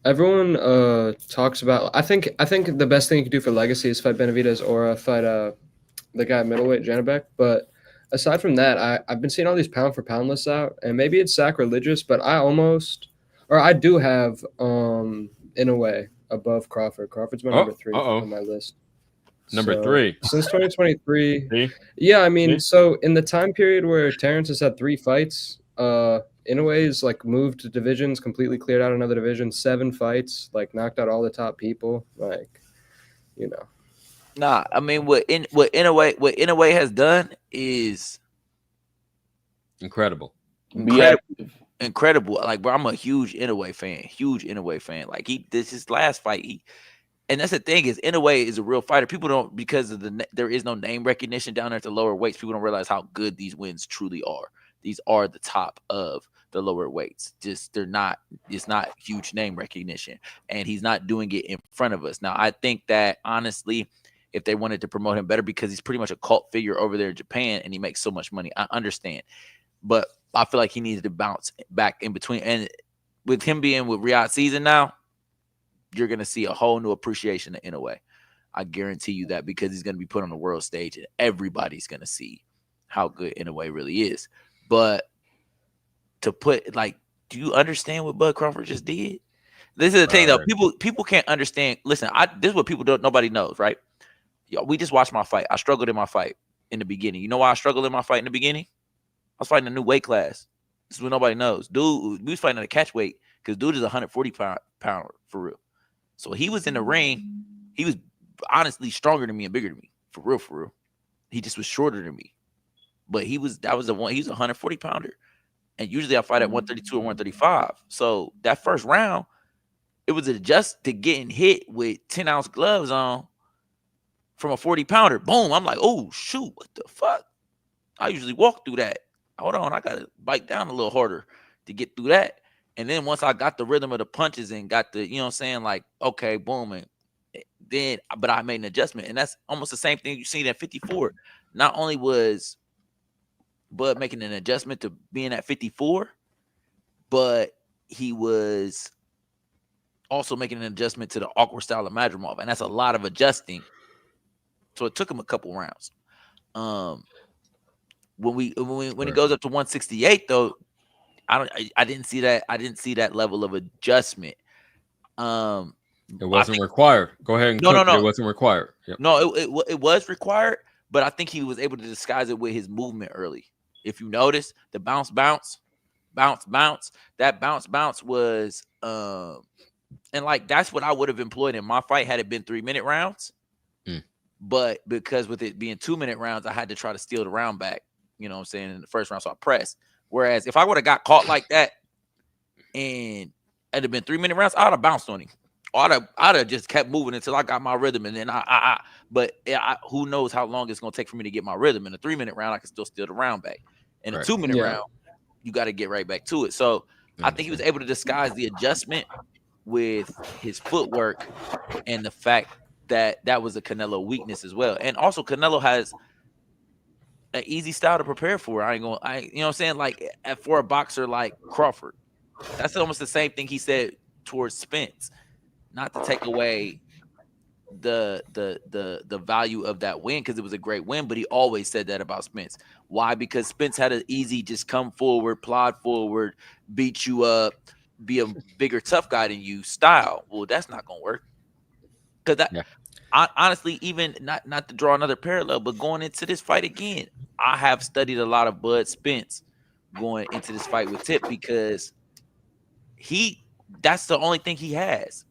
Everyone talks about. I think the best thing you can do for legacy is fight Benavidez or fight the guy at middleweight Janibek. But aside from that, I've been seeing all these pound for pound lists out, and maybe it's sacrilegious, but I do have in a way above Crawford. Crawford's my number 3 on my list. Number 3 since 2023. Yeah, I mean, so in the time period where Terrence has had 3 fights, Inoue's like moved to divisions, completely cleared out another division, 7 fights, like knocked out all the top people, like, you know. Nah, I mean, what Inoue has done is incredible. Like, bro, I'm a huge Inoue fan. Like this his last fight. And that's the thing is, Inoue is a real fighter. People don't, because of there is no name recognition down there at the lower weights. People don't realize how good these wins truly are. These are the top of the lower weights. It's not huge name recognition, and he's not doing it in front of us. Now, I think that honestly, if they wanted to promote him better, because he's pretty much a cult figure over there in Japan, and he makes so much money, I understand. But I feel like he needs to bounce back in between. And with him being with Riyadh season now, you're going to see a whole new appreciation of Inoue. I guarantee you that, because he's going to be put on the world stage and everybody's going to see how good Inoue really is. But to put, like, do you understand what Bud Crawford just did? This is the thing, though. People can't understand. Listen, this is what nobody knows, right? Yo, we just watched my fight. I struggled in my fight in the beginning. You know why I struggled in my fight in the beginning? I was fighting a new weight class. This is what nobody knows. Dude, we was fighting at a catch weight because dude is 140 pounder for real. So he was in the ring. He was honestly stronger than me and bigger than me. For real. He just was shorter than me. But he was a 140 pounder. And usually I fight at 132 or 135. So that first round, it was just to getting hit with 10-ounce gloves on from a 40 pounder. Boom. I'm like, oh shoot, what the fuck? I usually walk through that. Hold on, I gotta bite down a little harder to get through that. And then once I got the rhythm of the punches and got the, you know what I'm saying, like, okay, boom, and then, but I made an adjustment. And that's almost the same thing you seen at 54. Not only was Bud making an adjustment to being at 54, but he was also making an adjustment to the awkward style of Makhmudov. And that's a lot of adjusting. So it took him a couple rounds. When he goes up to 168, though, I didn't see that. I didn't see that level of adjustment. It wasn't required. Go ahead and no. It wasn't required. Yep. No, it was required, but I think he was able to disguise it with his movement early. If you notice, the bounce, that bounce was and like that's what I would have employed in my fight had it been 3-minute rounds. But because with it being 2-minute rounds, I had to try to steal the round back. You know what I'm saying, in the first round, so I pressed. Whereas if I would have got caught like that and it'd have been 3-minute rounds, I'd have bounced on him. I'd have just kept moving until I got my rhythm, and then who knows how long it's gonna take for me to get my rhythm. In a 3-minute round, I can still steal the round back. In a 2-minute round, you got to get right back to it. So I think he was able to disguise the adjustment with his footwork and the fact that that was a Canelo weakness as well. And also Canelo has an easy style to prepare for. You know what I'm saying? Like for a boxer like Crawford, that's almost the same thing he said towards Spence. Not to take away the value of that win, because it was a great win, but he always said that about Spence. Why? Because Spence had an easy just come forward, plod forward, beat you up, be a bigger tough guy than you style. Well, that's not gonna work. Because honestly, even not to draw another parallel, but going into this fight again, I have studied a lot of Bud Spence going into this fight with Tip, because that's the only thing he has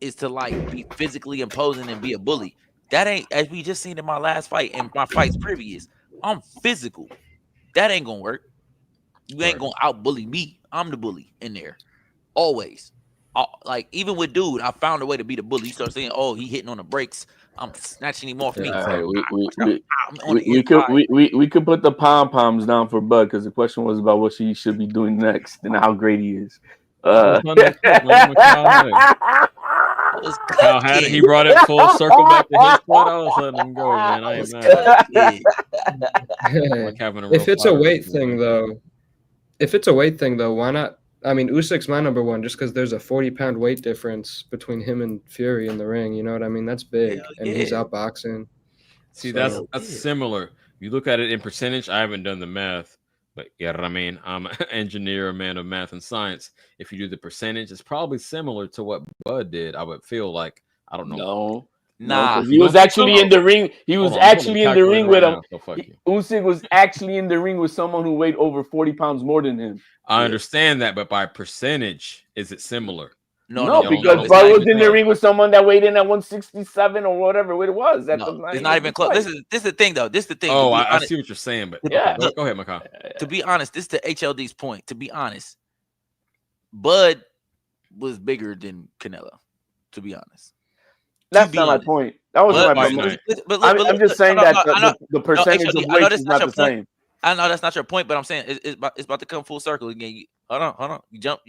is to like be physically imposing and be a bully. That ain't, as we just seen in my last fight and my fights previous, I'm physical. That ain't gonna work. You ain't gonna out bully me. I'm the bully in there. Always. Like even with dude, I found a way to be the bully. You start saying, "Oh, he hitting on the brakes. I'm snatching him off me." We could put the pom poms down for Bud, because the question was about what he should be doing next and how great he is. Kyle had it. He brought it full circle back to his point. I was letting him go, man. I ain't mad. If it's a weight thing, though, why not? I mean, Usyk's my number one, just because there's a 40-pound weight difference between him and Fury in the ring. You know what I mean? That's big, and he's outboxing. See, that's similar. You look at it in percentage. I haven't done the math, but I mean, I'm an engineer, a man of math and science. If you do the percentage, it's probably similar to what Bud did. I would feel like, I don't know. Nah, he was actually in the ring. He was actually in the ring with him. Usyk was actually in the ring with someone who weighed over 40 pounds more than him. I understand that, but by percentage, is it similar? No, because Bud was in the ring with someone that weighed in at 167 or whatever it was. It's not even close. This is the thing, though. This is the thing. Oh, I see what you're saying, but yeah, okay, go ahead, Makhan. To be honest, this is to HLD's point. To be honest, Bud was bigger than Canelo. To be honest, that's not my point. That was my point. I'm just saying that the percentage of weight is not the same. I know that's not your point, but I'm saying it's about to come full circle again. Hold on. You jump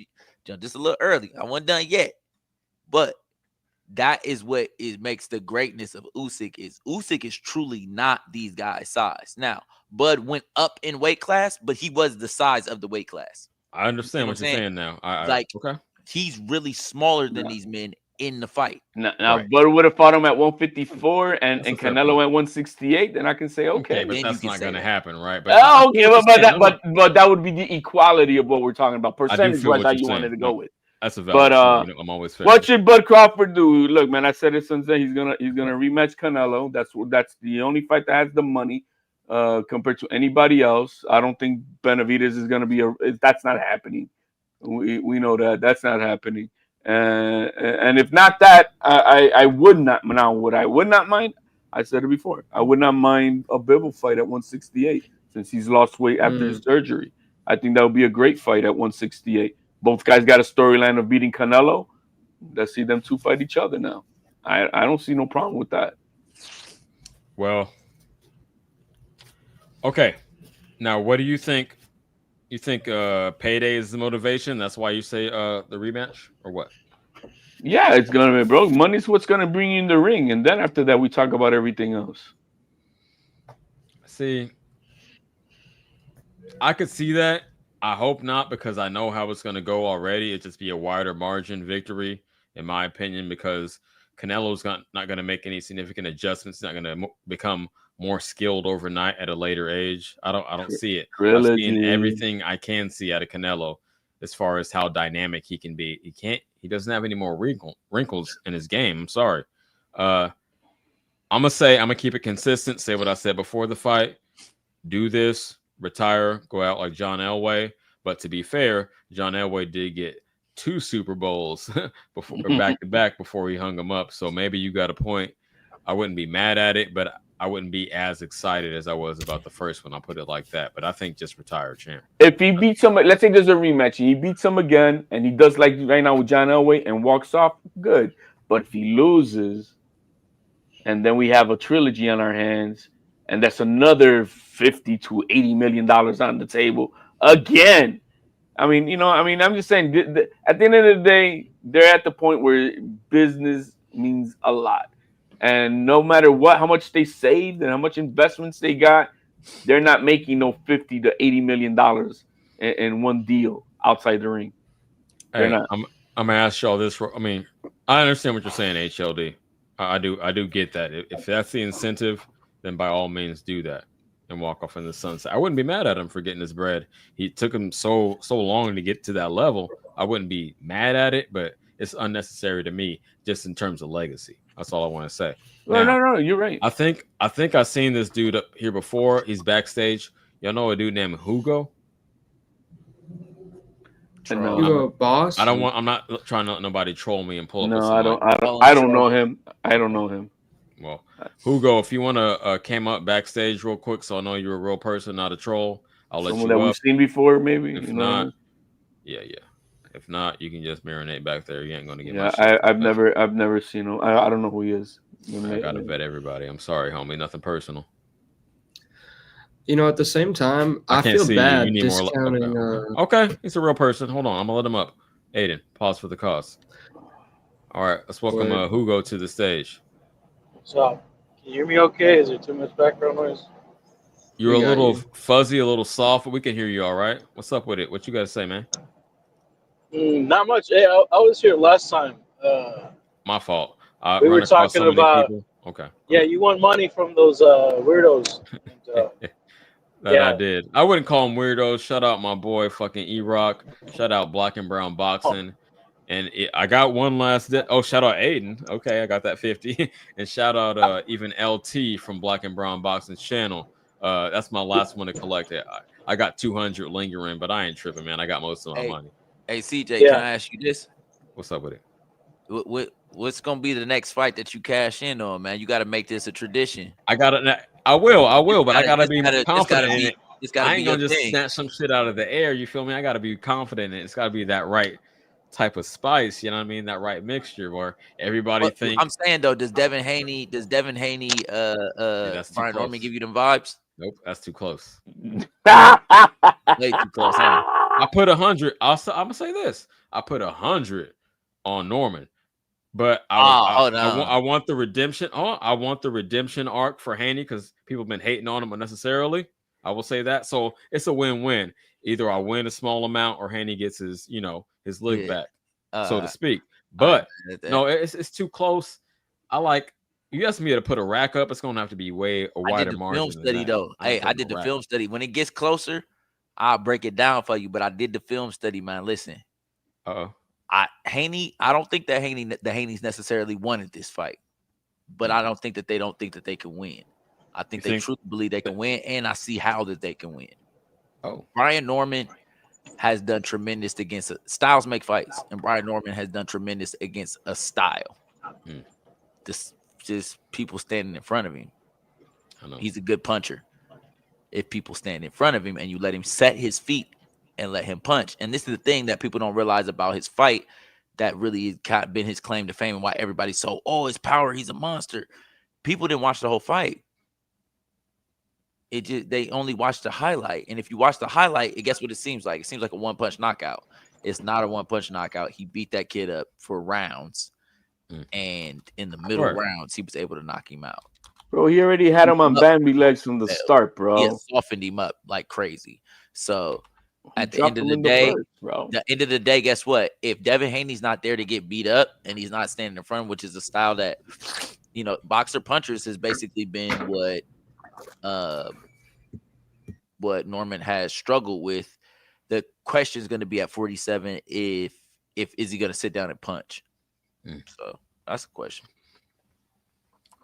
just a little early. I wasn't done yet, but that is what makes the greatness of Usyk is truly not these guys' size. Now, Bud went up in weight class, but he was the size of the weight class. I understand what you're saying now. Okay, he's really smaller than these men in the fight. Now Bud would have fought him at 154 and Canelo at 168, then I can say okay, but that's not going to happen, right? But that would be the equality of what we're talking about. Percentage wise, how you wanted to go with. That's a valid point. I'm always fair. What should Bud Crawford do? Look, man, I said it since then. He's gonna rematch Canelo. That's the only fight that has the money compared to anybody else. I don't think Benavidez is gonna be that's not happening. We know that's not happening. And if not that, I would not. Now, what I would not mind, I said it before, I would not mind a Bivol fight at 168 since he's lost weight after his surgery. I think that would be a great fight at 168. Both guys got a storyline of beating Canelo. Let's see them two fight each other now. I don't see no problem with that. Well, okay. Now, what do you think You think payday is the motivation? That's why you say the rematch, or what? Yeah, it's gonna be, bro. Money's what's gonna bring you in the ring, and then after that, we talk about everything else. See, I could see that. I hope not, because I know how it's gonna go already. It just be a wider margin victory, in my opinion, because Canelo's not gonna make any significant adjustments. Not gonna become more skilled overnight at a later age. I don't see it. I'm seeing everything I can see out of Canelo as far as how dynamic he can be. He doesn't have any more wrinkles in his game. I'm sorry. I'm gonna keep it consistent, say what I said before the fight. Do this, retire, go out like John Elway. But to be fair, John Elway did get 2 Super Bowls back to back before he hung him up. So maybe you got a point. I wouldn't be mad at it, but I wouldn't be as excited as I was about the first one. I'll put it like that. But I think just retire, champ. If he beats him, let's say there's a rematch and he beats him again, and he does like right now with John Elway and walks off, good. But if he loses, and then we have a trilogy on our hands, and that's another $50 to $80 million on the table again. I'm just saying, at the end of the day, they're at the point where business means a lot. And no matter how much they saved and how much investments they got, they're not making no $50 to $80 million in one deal outside the ring. Hey, I'm gonna ask y'all this. I understand what you're saying, HLD. I do get that. If that's the incentive, then by all means do that and walk off in the sunset. I wouldn't be mad at him for getting his bread. He took him so long to get to that level. I wouldn't be mad at it, but it's unnecessary to me just in terms of legacy. That's all I want to say. No, you're right. I think I've seen this dude up here before. He's backstage. Y'all know a dude named Hugo? Hugo Boss? I'm not trying to let nobody troll me and pull up. No, I don't know him. I don't know him. Well, Hugo, if you want to came up backstage real quick, so I know you're a real person, not a troll, I'll let you that up. We've seen before, maybe. If not, yeah. If not, you can just marinate back there. You ain't going to get my shit. I've never seen him. I don't know who he is. I gotta vet everybody. I'm sorry, homie. Nothing personal. At the same time, I feel bad discounting. Okay, he's a real person. Hold on, I'm gonna let him up. Aiden, pause for the cause. All right, let's welcome Hugo to the stage. What's up? Can you hear me okay? Is there too much background noise? You're a little fuzzy, a little soft, but we can hear you all right. What's up with it? What you got to say, man? Not much. Hey, I was here last time. My fault. We were talking about people. Okay. Yeah, you won money from those weirdos. And, I did. I wouldn't call them weirdos. Shout out my boy, fucking E-Rock. Shout out Black and Brown Boxing. And I got one last. Shout out Aiden. Okay, I got that 50. And shout out even LT from Black and Brown Boxing's channel. That's my last one to collect. I got 200 lingering, but I ain't tripping, man. I got most of my money. Hey, CJ, can I ask you this? What's up with it? What's gonna be the next fight that you cash in on, man? You got to make this a tradition. I will, but I gotta be confident in it. I ain't gonna just snatch some shit out of the air. You feel me? I gotta be confident in it. It's gotta be that right type of spice. You know what I mean? That right mixture where everybody thinks. I'm saying though, does Devin Haney, Brian Norman give you them vibes? Nope, that's too close. Way too close. Huh? I put 100. I'm gonna say this. I put 100 on Norman. But I want the redemption. I want the redemption arc for Haney because people have been hating on him unnecessarily. I will say that. So it's a win-win. Either I win a small amount or Haney gets his lick back, so to speak. But no, it's too close. You asked me to put a rack up. It's gonna have to be a wider margin. Film study though. Hey, I did the film study. When it gets closer, I'll break it down for you. But I did the film study, man. Listen. I don't think that Haney's necessarily wanted this fight, but I don't think that they don't think that they can win. I think they truly believe they can win, and I see how that they can win. Brian Norman has done tremendous against styles make fights, and Brian Norman has done tremendous against a style. Just people standing in front of him. He's a good puncher. If people stand in front of him and you let him set his feet and let him punch. And this is the thing that people don't realize about his fight that really has been his claim to fame and why everybody's so, his power, he's a monster. People didn't watch the whole fight. they only watch the highlight. And if you watch the highlight, guess what it seems like? It seems like a one-punch knockout. It's not a one-punch knockout. He beat that kid up for rounds. And in the middle rounds, he was able to knock him out. Bro, he already had him on Bambi legs from the start, bro. He softened him up like crazy. So at the end of the day, guess what? If Devin Haney's not there to get beat up and he's not standing in front, which is a style that, boxer punchers has basically been what Norman has struggled with. The question is going to be at 47 if is he going to sit down and punch? So that's the question.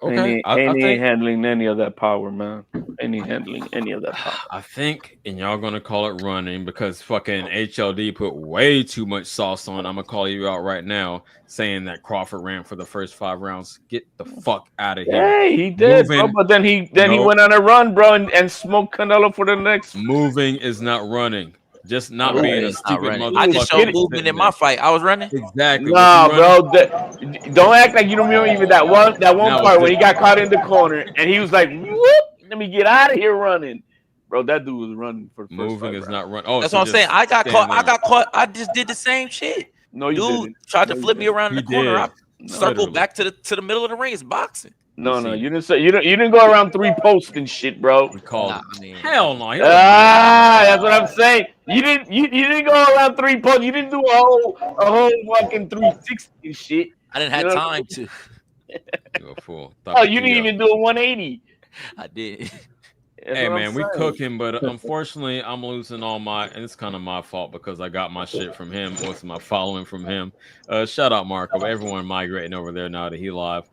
Okay, ain't handling any of that power, man. Ain't handling any of that power. I think, and y'all gonna call it running because fucking HLD put way too much sauce on. I'm gonna call you out right now, saying that Crawford ran for the first 5 rounds. Get the fuck out of here. Hey, he did, bro, but then he went on a run, bro, and smoked Canelo for the next. Moving is not running. Just not being a stupid motherfucker. I just showed movement in my fight. I was running. Exactly. Nah, bro. Don't act like you don't remember even that one part when he got caught in the corner and he was like, "Whoop, let me get out of here running." Bro, that dude was running for the first moving is not running. Oh, that's what I'm saying. I got caught. I just did the same shit. No, you didn't. Tried to flip me around in the corner. I circled back to the middle of the ring. It's boxing. No, you didn't say you didn't go around 3 posts and shit, bro. Hell no. That's what I'm saying. You didn't go around 3 posts. You didn't do a whole fucking 360 and shit. I didn't have time to. You're a fool. You didn't even do a 180. I did. Hey man, we cooking, but unfortunately, I'm losing all my, and it's kind of my fault because I got my shit from him. Most of my following from him. Shout out Marco. Everyone migrating over there now that he live.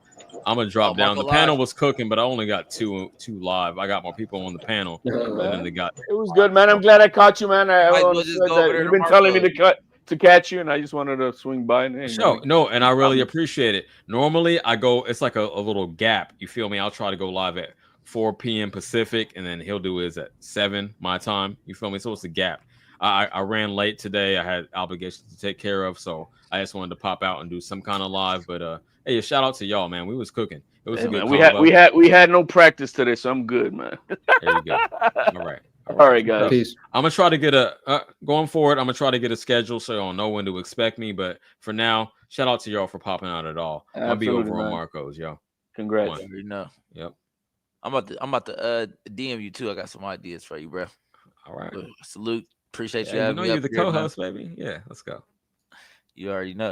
I'm gonna drop down. The panel was cooking, but I only got two live. I got more people on the panel, and then they got. It was good, man. I'm glad I caught you, man. You've been telling me to catch you, and I just wanted to swing by. No, and I really appreciate it. Normally, I go. It's like a little gap. You feel me? I'll try to go live at 4 p.m. Pacific, and then he'll do his at 7 my time. You feel me? So it's a gap. I ran late today. I had obligations to take care of, so I just wanted to pop out and do some kind of live. But hey, shout out to y'all, man. We was cooking. It was a good. We had no practice today, so I'm good, man. There you go. All right, guys. Peace. I'm gonna try to get going forward. I'm gonna try to get a schedule so y'all know when to expect me. But for now, shout out to y'all for popping out at all. I'll be over on Marco's, yo. Congrats. Yep. I'm about to DM you too. I got some ideas for you, bro. All right. Salute. Appreciate you having me. You're the co-host, baby. Yeah, let's go. You already know.